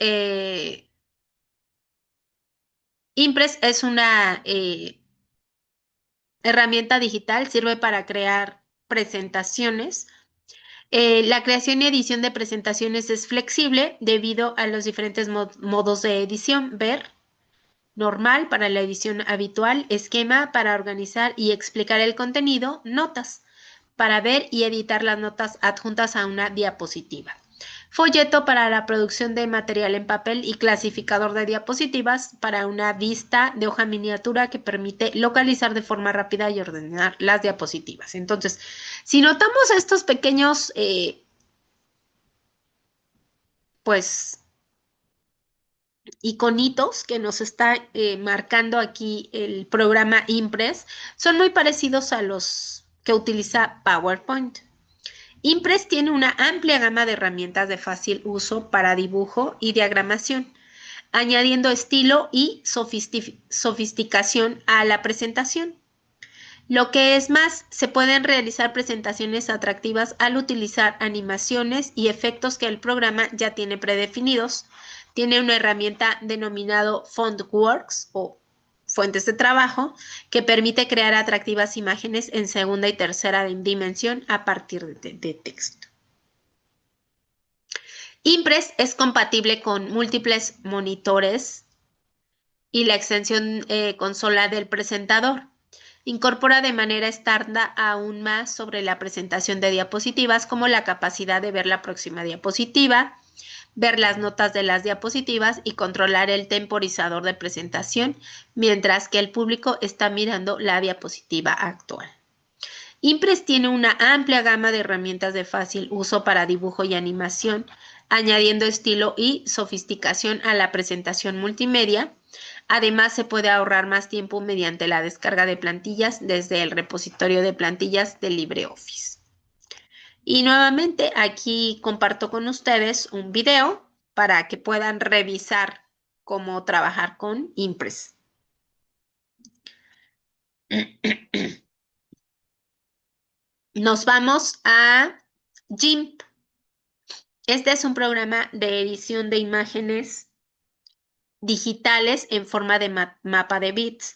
una herramienta digital, sirve para crear presentaciones. La creación y edición de presentaciones es flexible debido a los diferentes modos de edición. Ver, normal para la edición habitual, esquema para organizar y explicar el contenido, notas para ver y editar las notas adjuntas a una diapositiva. Folleto para la producción de material en papel y clasificador de diapositivas para una vista de hoja miniatura que permite localizar de forma rápida y ordenar las diapositivas. Entonces, si notamos estos pequeños, pues, iconitos que nos está marcando aquí el programa Impress, son muy parecidos a los que utiliza PowerPoint. Impress tiene una amplia gama de herramientas de fácil uso para dibujo y diagramación, añadiendo estilo y sofisticación a la presentación. Lo que es más, se pueden realizar presentaciones atractivas al utilizar animaciones y efectos que el programa ya tiene predefinidos. Tiene una herramienta denominado FontWorks o fuentes de trabajo que permite crear atractivas imágenes en segunda y tercera dimensión a partir de texto. Impress es compatible con múltiples monitores y la extensión consola del presentador. Incorpora de manera estándar aún más sobre la presentación de diapositivas, como la capacidad de ver la próxima diapositiva, ver las notas de las diapositivas y controlar el temporizador de presentación mientras que el público está mirando la diapositiva actual. Impress tiene una amplia gama de herramientas de fácil uso para dibujo y animación, añadiendo estilo y sofisticación a la presentación multimedia. Además, se puede ahorrar más tiempo mediante la descarga de plantillas desde el repositorio de plantillas de LibreOffice. Y nuevamente aquí comparto con ustedes un video para que puedan revisar cómo trabajar con Impress. Nos vamos a GIMP. Este es un programa de edición de imágenes digitales en forma de mapa de bits,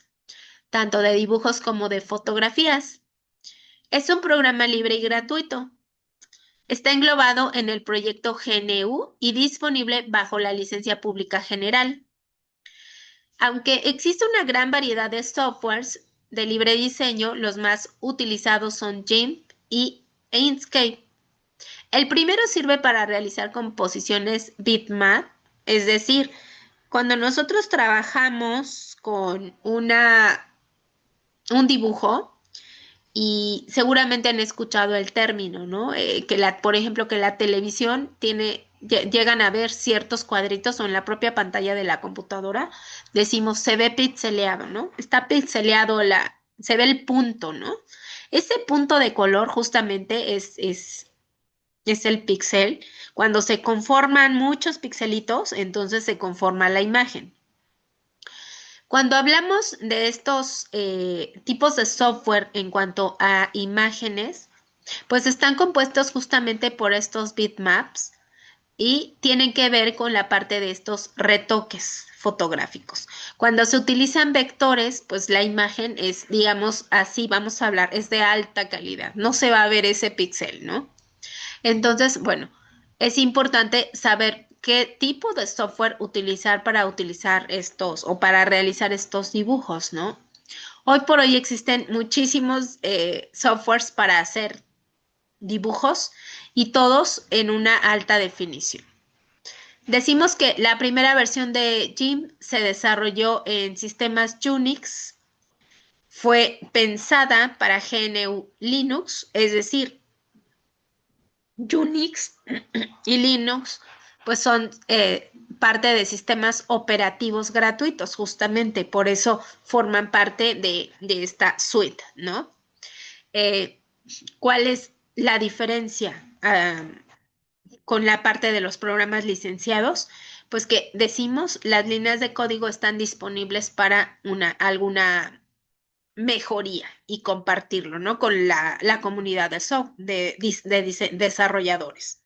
tanto de dibujos como de fotografías. Es un programa libre y gratuito. Está englobado en el proyecto GNU y disponible bajo la licencia pública general. Aunque existe una gran variedad de softwares de libre diseño, los más utilizados son GIMP y Inkscape. El primero sirve para realizar composiciones bitmap, es decir, cuando nosotros trabajamos con un dibujo, y seguramente han escuchado el término, ¿no? Por ejemplo, que la televisión llegan a ver ciertos cuadritos o en la propia pantalla de la computadora, decimos se ve pixeleado, ¿no? Está pixeleado, se ve el punto, ¿no? Ese punto de color justamente es el píxel. Cuando se conforman muchos pixelitos, entonces se conforma la imagen. Cuando hablamos de estos tipos de software en cuanto a imágenes, pues están compuestos justamente por estos bitmaps y tienen que ver con la parte de estos retoques fotográficos. Cuando se utilizan vectores, pues la imagen es, digamos así, vamos a hablar, es de alta calidad, no se va a ver ese píxel, ¿no? Entonces, bueno, es importante saber qué tipo de software utilizar para utilizar estos o para realizar estos dibujos, ¿no? Hoy por hoy existen muchísimos softwares para hacer dibujos y todos en una alta definición. Decimos que la primera versión de GIMP se desarrolló en sistemas Unix, fue pensada para GNU Linux, es decir, Unix y Linux pues son parte de sistemas operativos gratuitos, justamente por eso forman parte de esta suite, ¿no? Eh, ¿Cuál es la diferencia con la parte de los programas licenciados? Pues que decimos las líneas de código están disponibles para alguna mejoría y compartirlo, ¿no? Con la comunidad de desarrolladores.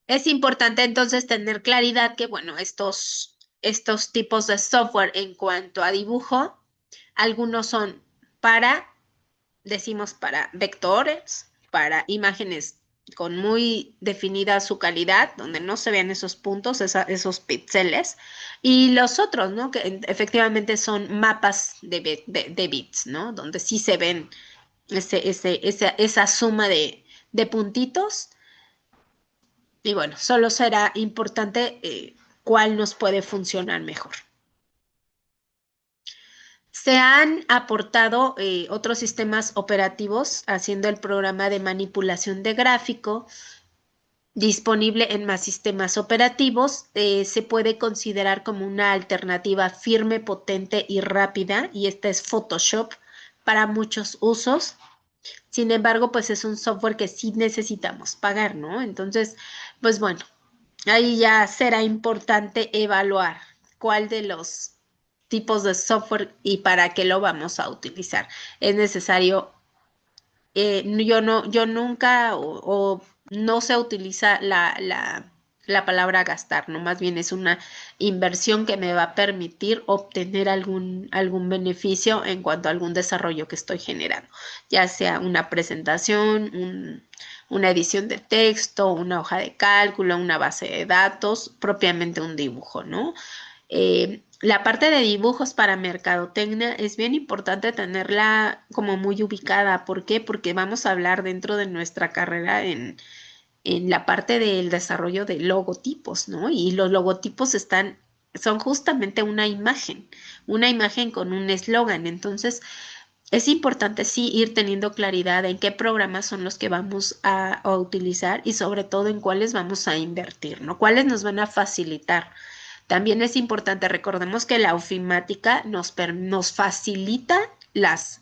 Es importante entonces tener claridad que, bueno, estos tipos de software en cuanto a dibujo, algunos son para, decimos, para vectores, para imágenes con muy definida su calidad, donde no se vean esos puntos, esos píxeles, y los otros, ¿no? Que efectivamente son mapas de bits, ¿no? Donde sí se ven esa suma de puntitos. Y bueno, solo será importante cuál nos puede funcionar mejor. Se han aportado otros sistemas operativos haciendo el programa de manipulación de gráfico disponible en más sistemas operativos. Se puede considerar como una alternativa firme, potente y rápida, y esta es Photoshop para muchos usos. Sin embargo, pues es un software que sí necesitamos pagar, ¿no? Entonces, pues bueno, ahí ya será importante evaluar cuál de los tipos de software y para qué lo vamos a utilizar. Es necesario, yo nunca o no se utiliza la palabra gastar, no, más bien es una inversión que me va a permitir obtener algún beneficio en cuanto a algún desarrollo que estoy generando, ya sea una presentación, una edición de texto, una hoja de cálculo, una base de datos, propiamente un dibujo, ¿no? La parte de dibujos para mercadotecnia es bien importante tenerla como muy ubicada. ¿Por qué? Porque vamos a hablar dentro de nuestra carrera en la parte del desarrollo de logotipos, ¿no? Y los logotipos son justamente una imagen con un eslogan. Entonces, es importante sí ir teniendo claridad en qué programas son los que vamos a utilizar y sobre todo en cuáles vamos a invertir, ¿no? Cuáles nos van a facilitar. También es importante, recordemos que la ofimática nos facilita las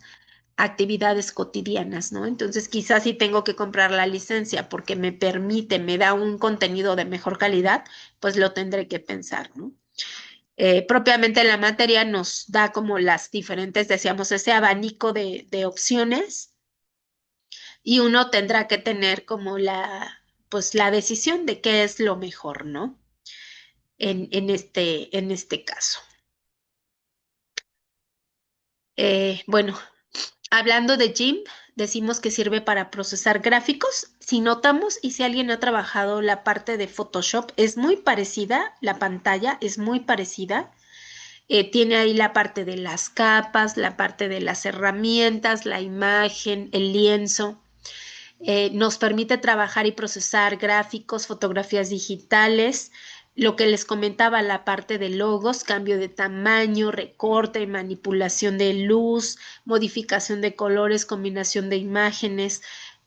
actividades cotidianas, ¿no? Entonces, quizás si tengo que comprar la licencia porque me da un contenido de mejor calidad, pues lo tendré que pensar, ¿no? Propiamente la materia nos da como las diferentes, decíamos, ese abanico de opciones y uno tendrá que tener como pues la decisión de qué es lo mejor, ¿no? En este caso. Bueno, hablando de GIMP, decimos que sirve para procesar gráficos. Si notamos y si alguien ha trabajado la parte de Photoshop, es muy parecida, la pantalla es muy parecida. Tiene ahí la parte de las capas, la parte de las herramientas, la imagen, el lienzo. Nos permite trabajar y procesar gráficos, fotografías digitales, lo que les comentaba, la parte de logos, cambio de tamaño, recorte, manipulación de luz, modificación de colores, combinación de imágenes,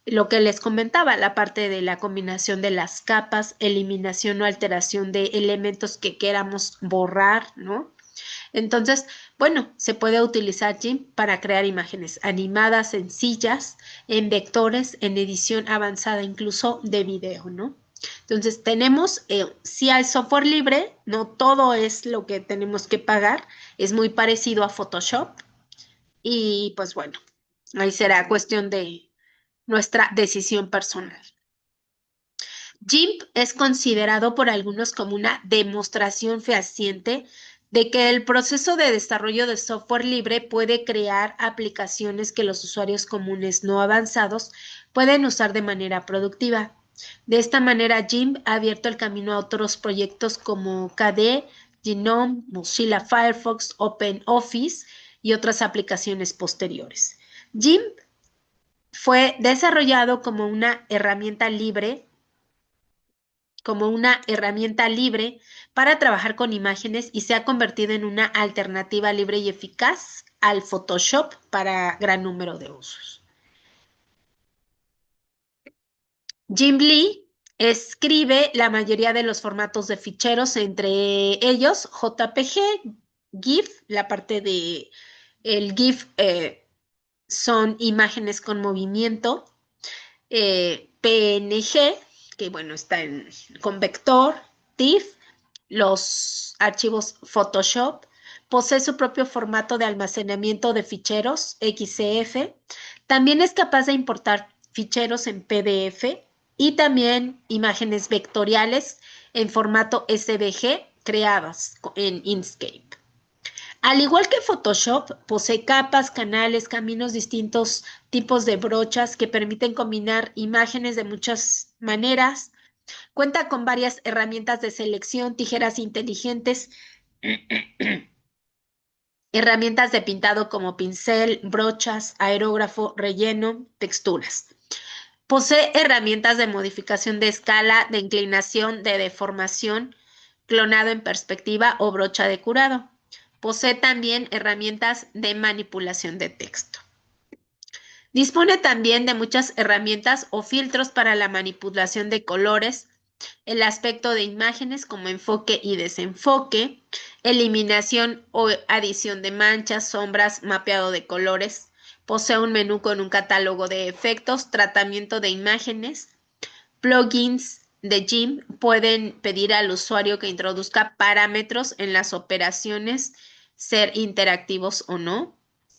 lo que les comentaba, la parte de la combinación de las capas, eliminación o alteración de elementos que queramos borrar, ¿no? Entonces, bueno, se puede utilizar GIMP para crear imágenes animadas, sencillas, en vectores, en edición avanzada, incluso de video, ¿no? Entonces, tenemos, si hay software libre, no todo es lo que tenemos que pagar, es muy parecido a Photoshop y pues bueno, ahí será cuestión de nuestra decisión personal. GIMP es considerado por algunos como una demostración fehaciente de que el proceso de desarrollo de software libre puede crear aplicaciones que los usuarios comunes no avanzados pueden usar de manera productiva. De esta manera, GIMP ha abierto el camino a otros proyectos como KDE, GNOME, Mozilla Firefox, OpenOffice y otras aplicaciones posteriores. GIMP fue desarrollado como una herramienta libre como una herramienta libre para trabajar con imágenes y se ha convertido en una alternativa libre y eficaz al Photoshop para gran número de usos. Jim Lee escribe la mayoría de los formatos de ficheros, entre ellos JPG, GIF, la parte de el GIF son imágenes con movimiento, PNG, que bueno, está con vector, TIFF, los archivos Photoshop, posee su propio formato de almacenamiento de ficheros, XCF, también es capaz de importar ficheros en PDF y también imágenes vectoriales en formato SVG creadas en Inkscape. Al igual que Photoshop, posee capas, canales, caminos, distintos tipos de brochas que permiten combinar imágenes de muchas maneras. Cuenta con varias herramientas de selección, tijeras inteligentes, herramientas de pintado como pincel, brochas, aerógrafo, relleno, texturas. Posee herramientas de modificación de escala, de inclinación, de deformación, clonado en perspectiva o brocha de curado. Posee también herramientas de manipulación de texto. Dispone también de muchas herramientas o filtros para la manipulación de colores, el aspecto de imágenes como enfoque y desenfoque, eliminación o adición de manchas, sombras, mapeado de colores. Posee un menú con un catálogo de efectos, tratamiento de imágenes. Plugins de Jim pueden pedir al usuario que introduzca parámetros en las operaciones, ser interactivos o no.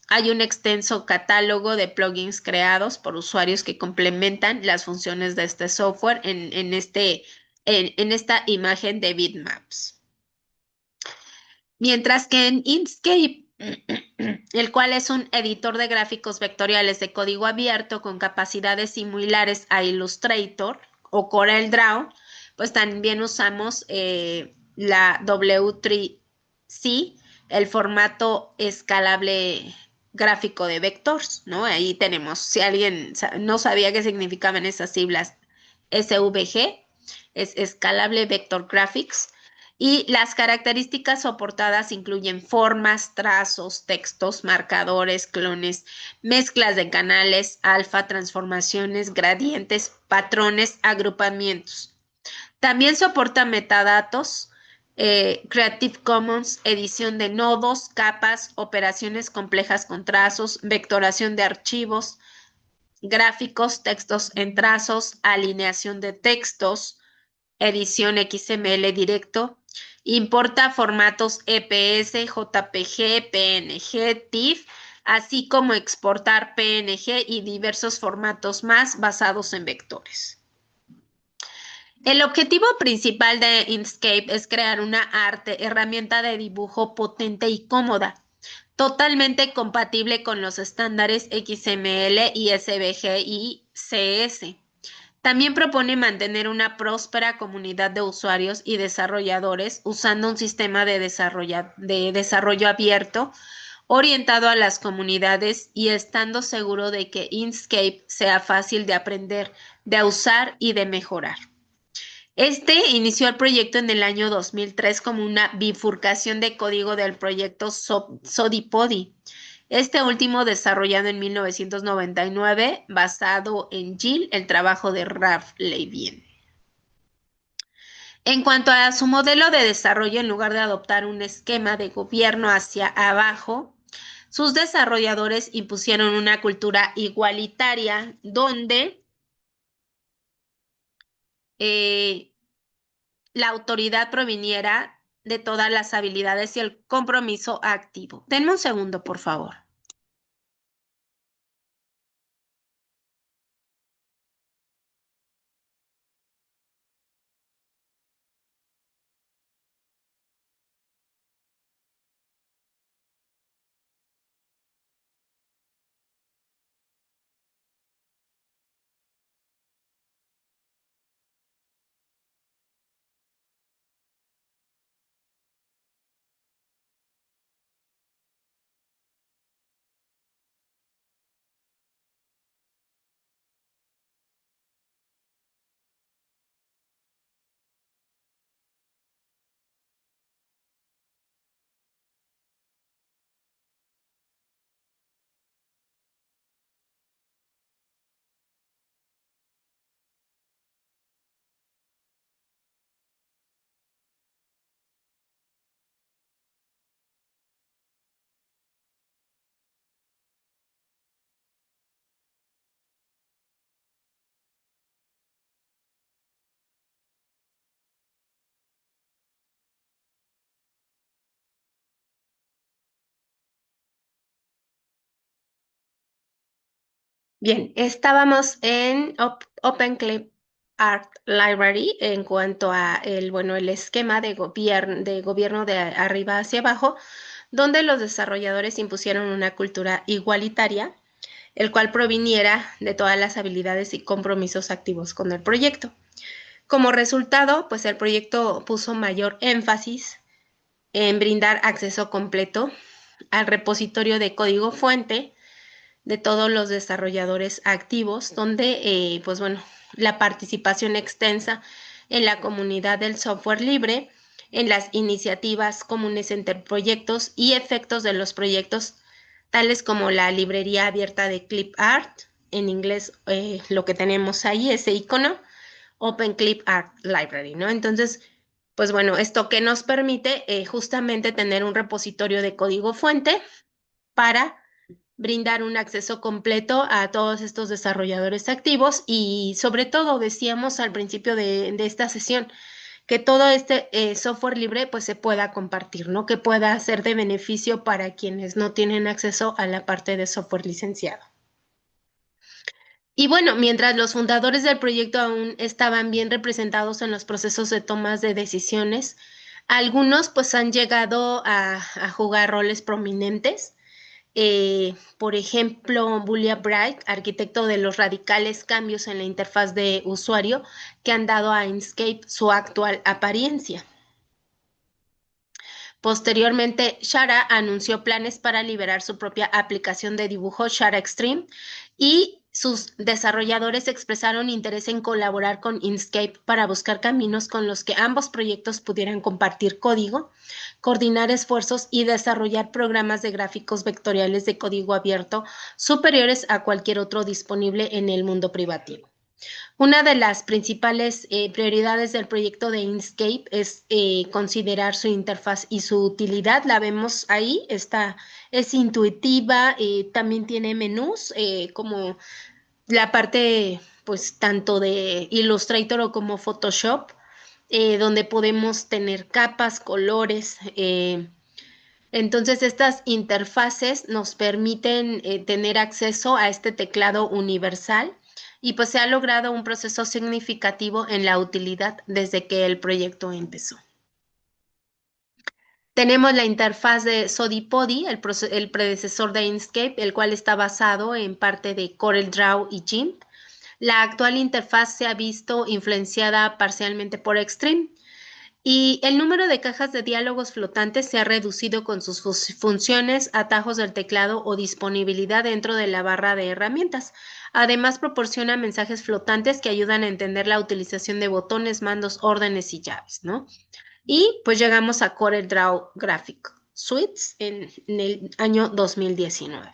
Hay un extenso catálogo de plugins creados por usuarios que complementan las funciones de este software en esta imagen de bitmaps. Mientras que en Inkscape, el cual es un editor de gráficos vectoriales de código abierto con capacidades similares a Illustrator o CorelDRAW, pues también usamos la W3C, el formato escalable gráfico de vectors, ¿no? Ahí tenemos, si alguien no sabía qué significaban esas siglas, SVG, es Scalable Vector Graphics, y las características soportadas incluyen formas, trazos, textos, marcadores, clones, mezclas de canales, alfa, transformaciones, gradientes, patrones, agrupamientos. También soporta metadatos, Creative Commons, edición de nodos, capas, operaciones complejas con trazos, vectoración de archivos, gráficos, textos en trazos, alineación de textos, edición XML directo, importa formatos EPS, JPG, PNG, TIFF, así como exportar PNG y diversos formatos más basados en vectores. El objetivo principal de Inkscape es crear una herramienta de dibujo potente y cómoda, totalmente compatible con los estándares XML y SVG y CS. También propone mantener una próspera comunidad de usuarios y desarrolladores usando un sistema de desarrollo abierto orientado a las comunidades y estando seguro de que Inkscape sea fácil de aprender, de usar y de mejorar. Este inició el proyecto en el año 2003 como una bifurcación de código del proyecto Sodipodi. Este último desarrollado en 1999, basado en Jill, el trabajo de Ralph Levine. En cuanto a su modelo de desarrollo, en lugar de adoptar un esquema de gobierno hacia abajo, sus desarrolladores impusieron una cultura igualitaria donde la autoridad proviniera de todas las habilidades y el compromiso activo. Denme un segundo, por favor. Bien, estábamos en OpenClip Art Library en cuanto a el esquema de gobierno de arriba hacia abajo, donde los desarrolladores impusieron una cultura igualitaria, el cual proviniera de todas las habilidades y compromisos activos con el proyecto. Como resultado, pues el proyecto puso mayor énfasis en brindar acceso completo al repositorio de código fuente de todos los desarrolladores activos, donde, pues bueno, la participación extensa en la comunidad del software libre, en las iniciativas comunes entre proyectos y efectos de los proyectos, tales como la librería abierta de ClipArt, en inglés lo que tenemos ahí, ese icono, Open Clip Art Library, ¿no? Entonces, pues bueno, esto que nos permite justamente tener un repositorio de código fuente para brindar un acceso completo a todos estos desarrolladores activos y sobre todo decíamos al principio de esta sesión que todo este software libre pues se pueda compartir, ¿no? Que pueda ser de beneficio para quienes no tienen acceso a la parte de software licenciado. Y bueno, mientras los fundadores del proyecto aún estaban bien representados en los procesos de tomas de decisiones, algunos pues han llegado a jugar roles prominentes. Por ejemplo, Julia Bright, arquitecto de los radicales cambios en la interfaz de usuario que han dado a Inkscape su actual apariencia. Posteriormente, Shara anunció planes para liberar su propia aplicación de dibujo Shara Extreme y sus desarrolladores expresaron interés en colaborar con Inkscape para buscar caminos con los que ambos proyectos pudieran compartir código, coordinar esfuerzos y desarrollar programas de gráficos vectoriales de código abierto superiores a cualquier otro disponible en el mundo privativo. Una de las principales prioridades del proyecto de Inkscape es considerar su interfaz y su utilidad. La vemos ahí, es intuitiva, también tiene menús como la parte pues tanto de Illustrator o como Photoshop, donde podemos tener capas, colores. Entonces estas interfaces nos permiten tener acceso a este teclado universal y pues se ha logrado un proceso significativo en la utilidad desde que el proyecto empezó. Tenemos la interfaz de SodiPodi, el predecesor de Inkscape, el cual está basado en parte de CorelDRAW y GIMP. La actual interfaz se ha visto influenciada parcialmente por Extreme y el número de cajas de diálogos flotantes se ha reducido con sus funciones, atajos del teclado o disponibilidad dentro de la barra de herramientas. Además, proporciona mensajes flotantes que ayudan a entender la utilización de botones, mandos, órdenes y llaves, ¿no? Y pues llegamos a CorelDRAW Graphic Suites en el año 2019.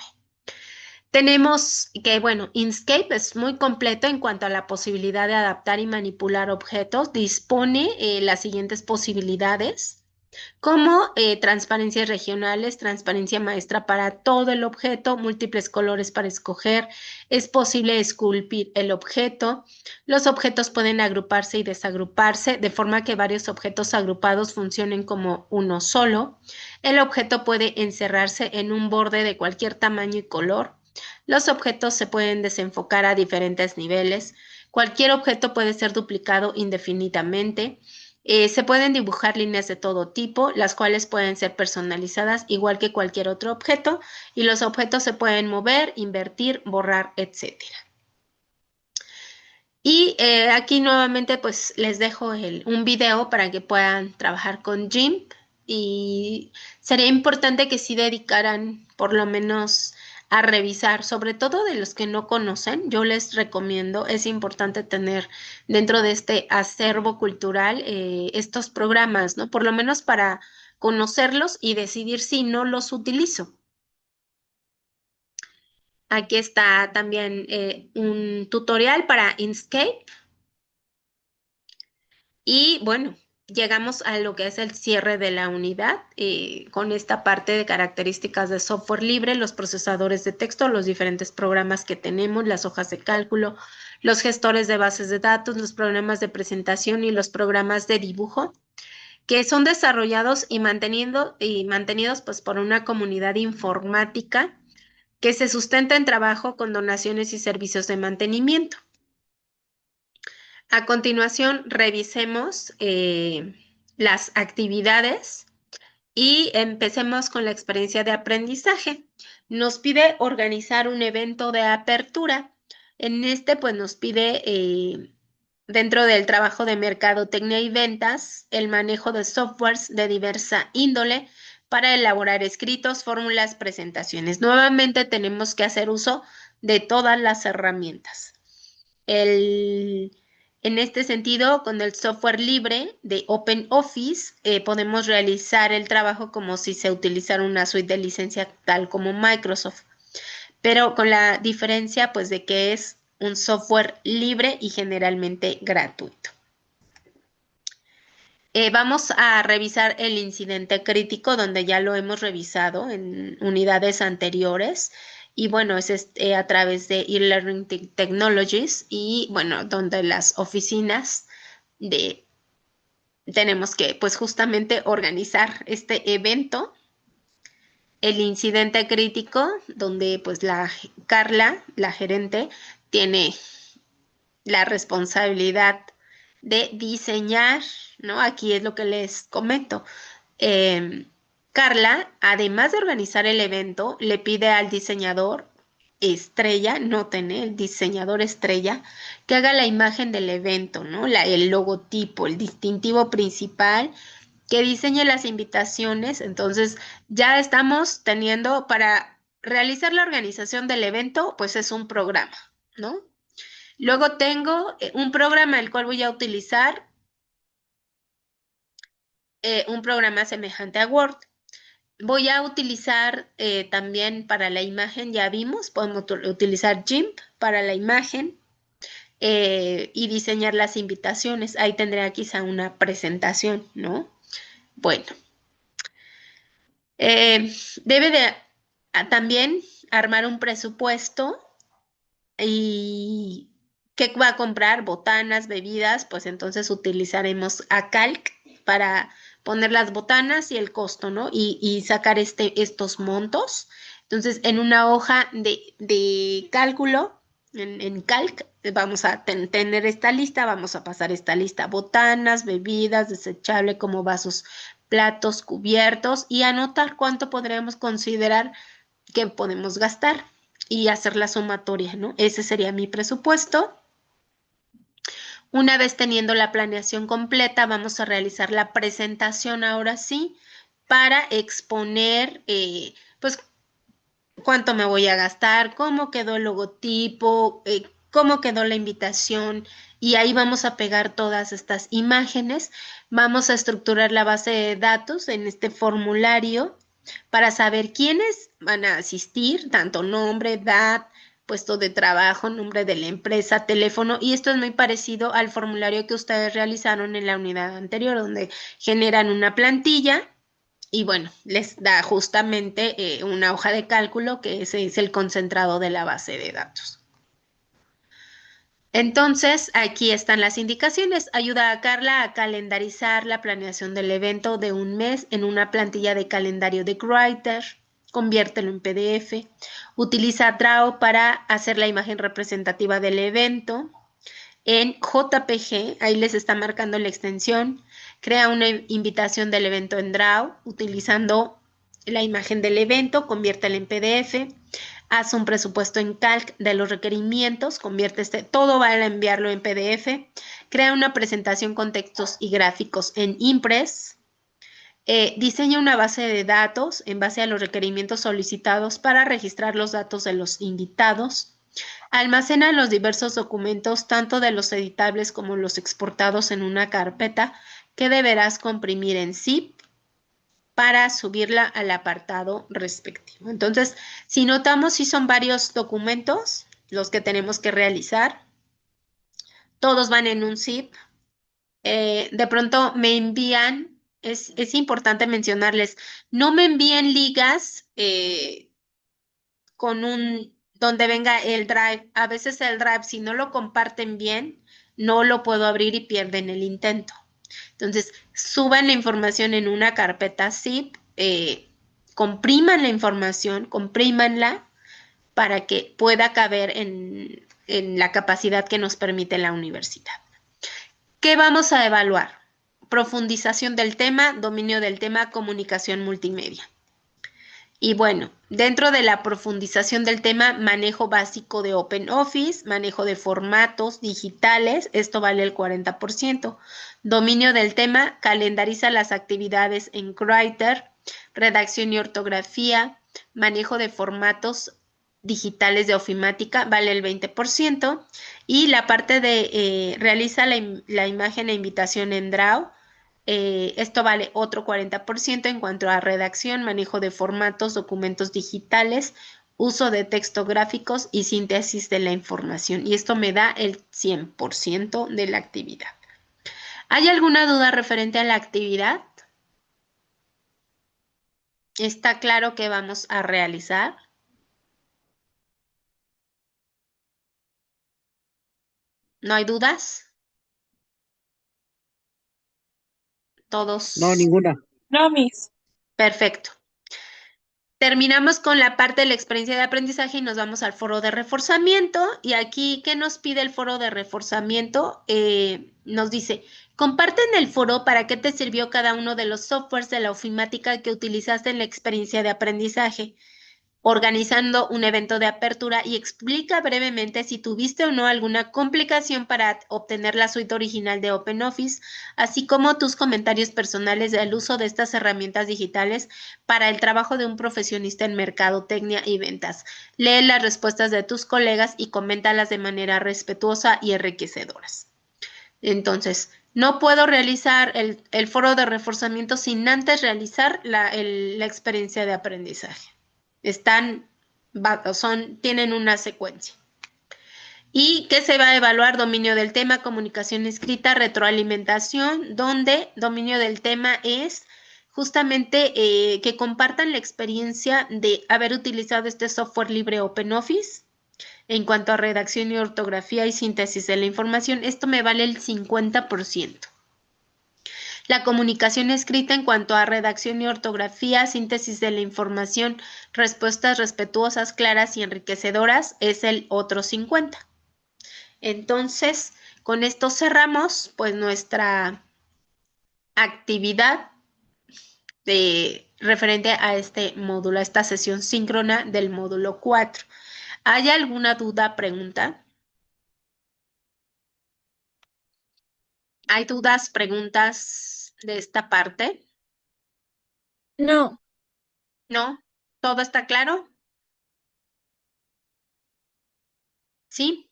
Tenemos que, bueno, Inkscape es muy completo en cuanto a la posibilidad de adaptar y manipular objetos. Dispone las siguientes posibilidades, como transparencias regionales, transparencia maestra para todo el objeto, múltiples colores para escoger. Es posible esculpir el objeto. Los objetos pueden agruparse y desagruparse, de forma que varios objetos agrupados funcionen como uno solo. El objeto puede encerrarse en un borde de cualquier tamaño y color. Los objetos se pueden desenfocar a diferentes niveles. Cualquier objeto puede ser duplicado indefinidamente. Se pueden dibujar líneas de todo tipo, las cuales pueden ser personalizadas igual que cualquier otro objeto, y los objetos se pueden mover, invertir, borrar, etc. Y aquí nuevamente pues les dejo un video para que puedan trabajar con GIMP y sería importante que sí dedicaran por lo menos a revisar, sobre todo de los que no conocen, yo les recomiendo, es importante tener dentro de este acervo cultural estos programas, ¿no? Por lo menos para conocerlos y decidir si no los utilizo. Aquí está también un tutorial para Inkscape. Y bueno, llegamos a lo que es el cierre de la unidad con esta parte de características de software libre, los procesadores de texto, los diferentes programas que tenemos, las hojas de cálculo, los gestores de bases de datos, los programas de presentación y los programas de dibujo que son desarrollados y mantenidos pues por una comunidad informática que se sustenta en trabajo con donaciones y servicios de mantenimiento. A continuación, revisemos las actividades y empecemos con la experiencia de aprendizaje. Nos pide organizar un evento de apertura. En este, pues nos pide, dentro del trabajo de mercadotecnia y ventas, el manejo de softwares de diversa índole para elaborar escritos, fórmulas, presentaciones. Nuevamente tenemos que hacer uso de todas las herramientas. En este sentido, con el software libre de OpenOffice, podemos realizar el trabajo como si se utilizara una suite de licencia tal como Microsoft, pero con la diferencia pues de que es un software libre y generalmente gratuito. Vamos a revisar el incidente crítico, donde ya lo hemos revisado en unidades anteriores. Y bueno, es a través de eLearning Technologies y bueno, donde las oficinas tenemos que pues justamente organizar este evento, el incidente crítico, donde pues Carla, la gerente, tiene la responsabilidad de diseñar, ¿no? Aquí es lo que les comento. Carla, además de organizar el evento, le pide al diseñador estrella, noten, el diseñador estrella, que haga la imagen del evento, ¿no? El logotipo, el distintivo principal, que diseñe las invitaciones. Entonces, ya estamos teniendo para realizar la organización del evento, pues es un programa, ¿no? Luego tengo un programa el cual voy a utilizar, un programa semejante a Word. Voy a utilizar también para la imagen, ya vimos, podemos utilizar GIMP para la imagen y diseñar las invitaciones. Ahí tendría quizá una presentación, ¿no? Bueno, debe de también armar un presupuesto y qué va a comprar, botanas, bebidas, pues entonces utilizaremos a Calc para poner las botanas y el costo, ¿no? Y sacar estos montos. Entonces, en una hoja de cálculo, en Calc, vamos a tener esta lista, vamos a pasar esta lista, botanas, bebidas, desechable como vasos, platos, cubiertos, y anotar cuánto podríamos considerar que podemos gastar y hacer la sumatoria, ¿no? Ese sería mi presupuesto. Una vez teniendo la planeación completa, vamos a realizar la presentación ahora sí para exponer, pues, cuánto me voy a gastar, cómo quedó el logotipo, cómo quedó la invitación, y ahí vamos a pegar todas estas imágenes. Vamos a estructurar la base de datos en este formulario para saber quiénes van a asistir, tanto nombre, edad, puesto de trabajo, nombre de la empresa, teléfono, y esto es muy parecido al formulario que ustedes realizaron en la unidad anterior, donde generan una plantilla y bueno, les da justamente una hoja de cálculo, que ese es el concentrado de la base de datos. Entonces, aquí están las indicaciones. Ayuda a Carla a calendarizar la planeación del evento de un mes en una plantilla de calendario de Writer. Conviértelo en PDF. Utiliza Draw para hacer la imagen representativa del evento. En JPG, ahí les está marcando la extensión. Crea una invitación del evento en Draw utilizando la imagen del evento, conviértela en PDF. Haz un presupuesto en Calc de los requerimientos, convierte todo va a enviarlo en PDF. Crea una presentación con textos y gráficos en Impress. Diseña una base de datos en base a los requerimientos solicitados para registrar los datos de los invitados. Almacena los diversos documentos, tanto de los editables como los exportados, en una carpeta que deberás comprimir en zip para subirla al apartado respectivo. Entonces, si notamos, si son varios documentos los que tenemos que realizar, todos van en un zip. De pronto me envían, es importante mencionarles, no me envíen ligas donde venga el drive. A veces el drive, si no lo comparten bien, no lo puedo abrir y pierden el intento. Entonces, suban la información en una carpeta zip, compriman la información, comprímanla para que pueda caber en la capacidad que nos permite la universidad. ¿Qué vamos a evaluar? Profundización del tema, dominio del tema, comunicación multimedia. Y bueno, dentro de la profundización del tema, manejo básico de OpenOffice, manejo de formatos digitales, esto vale el 40%. Dominio del tema, calendariza las actividades en Writer, redacción y ortografía, manejo de formatos digitales de ofimática, vale el 20%. Y la parte de realiza la imagen e invitación en Draw, esto vale otro 40% en cuanto a redacción, manejo de formatos, documentos digitales, uso de textos gráficos y síntesis de la información. Y esto me da el 100% de la actividad. ¿Hay alguna duda referente a la actividad? ¿Está claro que vamos a realizar? ¿No hay dudas? ¿Todos? No, ninguna. No, Miss. Perfecto. Terminamos con la parte de la experiencia de aprendizaje y nos vamos al foro de reforzamiento. Y aquí, ¿qué nos pide el foro de reforzamiento? Nos dice, comparte en el foro para qué te sirvió cada uno de los softwares de la ofimática que utilizaste en la experiencia de aprendizaje, organizando un evento de apertura, y explica brevemente si tuviste o no alguna complicación para obtener la suite original de OpenOffice, así como tus comentarios personales del uso de estas herramientas digitales para el trabajo de un profesionista en mercadotecnia y ventas. Lee las respuestas de tus colegas y coméntalas de manera respetuosa y enriquecedoras. Entonces, no puedo realizar el foro de reforzamiento sin antes realizar la experiencia de aprendizaje. Tienen una secuencia. ¿Y qué se va a evaluar? Dominio del tema, comunicación escrita, retroalimentación, donde dominio del tema es justamente que compartan la experiencia de haber utilizado este software libre OpenOffice en cuanto a redacción y ortografía y síntesis de la información. Esto me vale el 50%. La comunicación escrita en cuanto a redacción y ortografía, síntesis de la información, respuestas respetuosas, claras y enriquecedoras es el otro 50%. Entonces, con esto cerramos pues nuestra actividad referente a este módulo, a esta sesión síncrona del módulo 4. ¿Hay alguna duda, pregunta? ¿Hay dudas, preguntas de esta parte? No. ¿No? ¿Todo está claro? ¿Sí?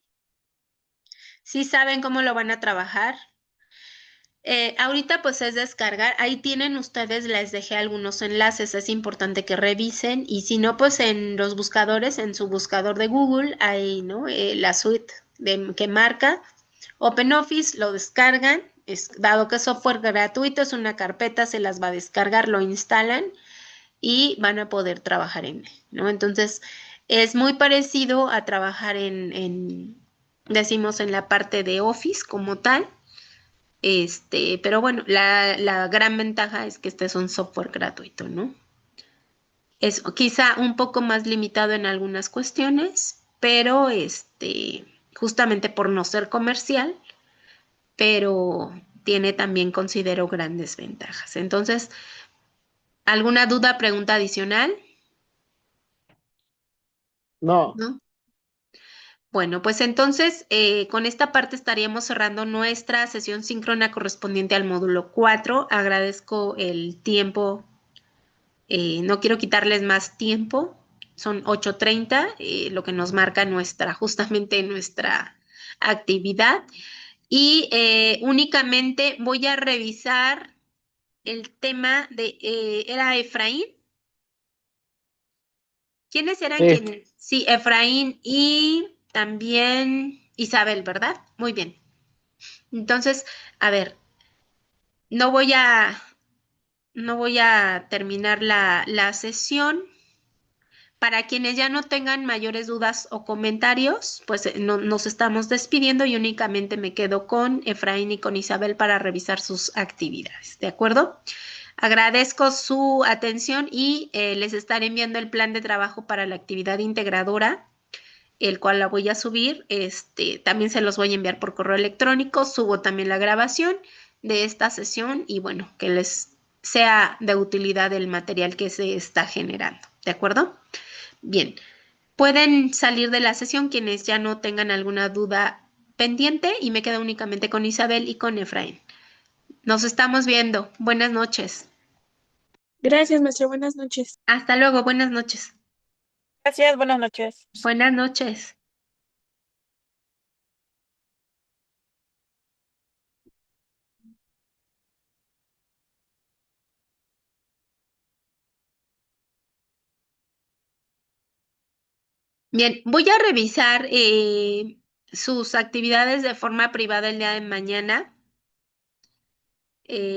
¿Sí saben cómo lo van a trabajar? Ahorita pues es descargar, ahí tienen ustedes, les dejé algunos enlaces, es importante que revisen, y si no, pues en los buscadores, en su buscador de Google, ahí, ¿no? La suite que marca OpenOffice, lo descargan, dado que es software gratuito, es una carpeta, se las va a descargar, lo instalan y van a poder trabajar en él, ¿no? Entonces, es muy parecido a trabajar decimos, en la parte de Office como tal. Pero bueno, la gran ventaja es que este es un software gratuito, ¿no? Es quizá un poco más limitado en algunas cuestiones, pero justamente por no ser comercial, pero tiene también, considero, grandes ventajas. Entonces, ¿alguna duda, pregunta adicional? No. ¿No? Bueno, pues entonces con esta parte estaríamos cerrando nuestra sesión síncrona correspondiente al módulo 4. Agradezco el tiempo, no quiero quitarles más tiempo, son 8:30, lo que nos marca justamente nuestra actividad. Y únicamente voy a revisar el tema ¿era Efraín? ¿Quiénes eran Sí. quienes? Sí, Efraín y también Isabel, ¿verdad? Muy bien. Entonces, a ver, no voy a terminar la sesión. Para quienes ya no tengan mayores dudas o comentarios, pues nos estamos despidiendo y únicamente me quedo con Efraín y con Isabel para revisar sus actividades, ¿de acuerdo? Agradezco su atención y les estaré enviando el plan de trabajo para la actividad integradora el cual la voy a subir. También se los voy a enviar por correo electrónico. Subo también la grabación de esta sesión y bueno, que les sea de utilidad el material que se está generando. ¿De acuerdo? Bien. Pueden salir de la sesión quienes ya no tengan alguna duda pendiente y me quedo únicamente con Isabel y con Efraín. Nos estamos viendo. Buenas noches. Gracias, maestra. Buenas noches. Hasta luego. Buenas noches. Gracias, buenas noches. Buenas noches. Bien, voy a revisar sus actividades de forma privada el día de mañana.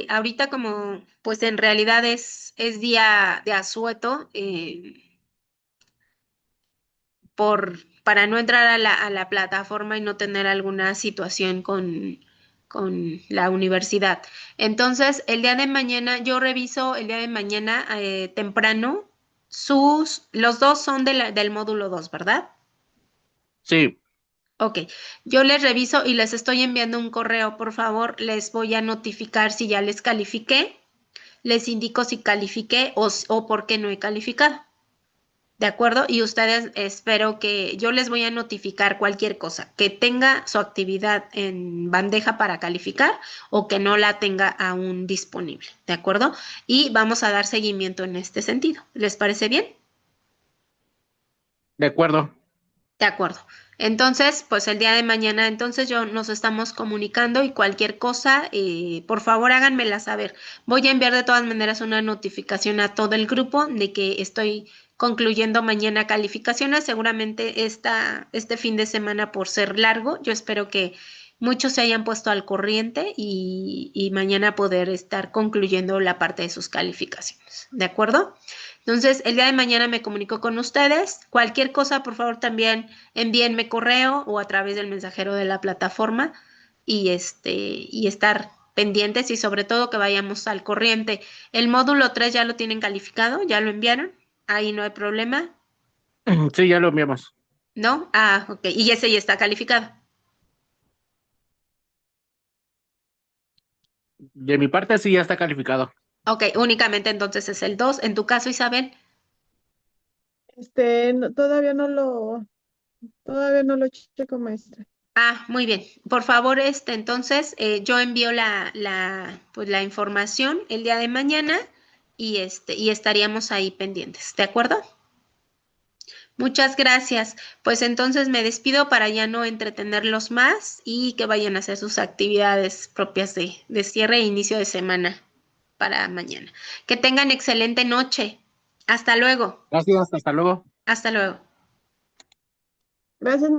Ahorita como pues en realidad es día de asueto, para no entrar a la plataforma y no tener alguna situación con la universidad. Entonces, el día de mañana, yo reviso el día de mañana temprano, los dos son del módulo 2, ¿verdad? Sí, Ok, yo les reviso y les estoy enviando un correo, por favor, les voy a notificar si ya les califiqué, les indico si califiqué o por qué no he calificado. ¿De acuerdo? Y ustedes espero que yo les voy a notificar cualquier cosa, que tenga su actividad en bandeja para calificar o que no la tenga aún disponible. ¿De acuerdo? Y vamos a dar seguimiento en este sentido. ¿Les parece bien? de acuerdo. De acuerdo. Entonces, pues el día de mañana, entonces nos estamos comunicando y cualquier cosa, por favor háganmela saber. Voy a enviar de todas maneras una notificación a todo el grupo de que estoy concluyendo mañana calificaciones. Seguramente este fin de semana por ser largo, yo espero que muchos se hayan puesto al corriente y mañana poder estar concluyendo la parte de sus calificaciones. ¿De acuerdo? Entonces, el día de mañana me comunico con ustedes. Cualquier cosa, por favor, también envíenme correo o a través del mensajero de la plataforma y estar pendientes y sobre todo que vayamos al corriente. El módulo 3 ya lo tienen calificado, ya lo enviaron. Ahí no hay problema, Sí, ya lo enviamos. ¿no? Ah, ok. Y ese ya está calificado. De mi parte, sí, ya está calificado. Ok, únicamente entonces es el 2. En tu caso, Isabel. Todavía no lo checo, maestra. Ah, muy bien. Por favor, entonces yo envío pues, la información el día de mañana y estaríamos ahí pendientes, ¿de acuerdo? Muchas gracias. Pues entonces me despido para ya no entretenerlos más y que vayan a hacer sus actividades propias de cierre e inicio de semana para mañana. Que tengan excelente noche. Hasta luego. Gracias, hasta luego. Hasta luego. Gracias,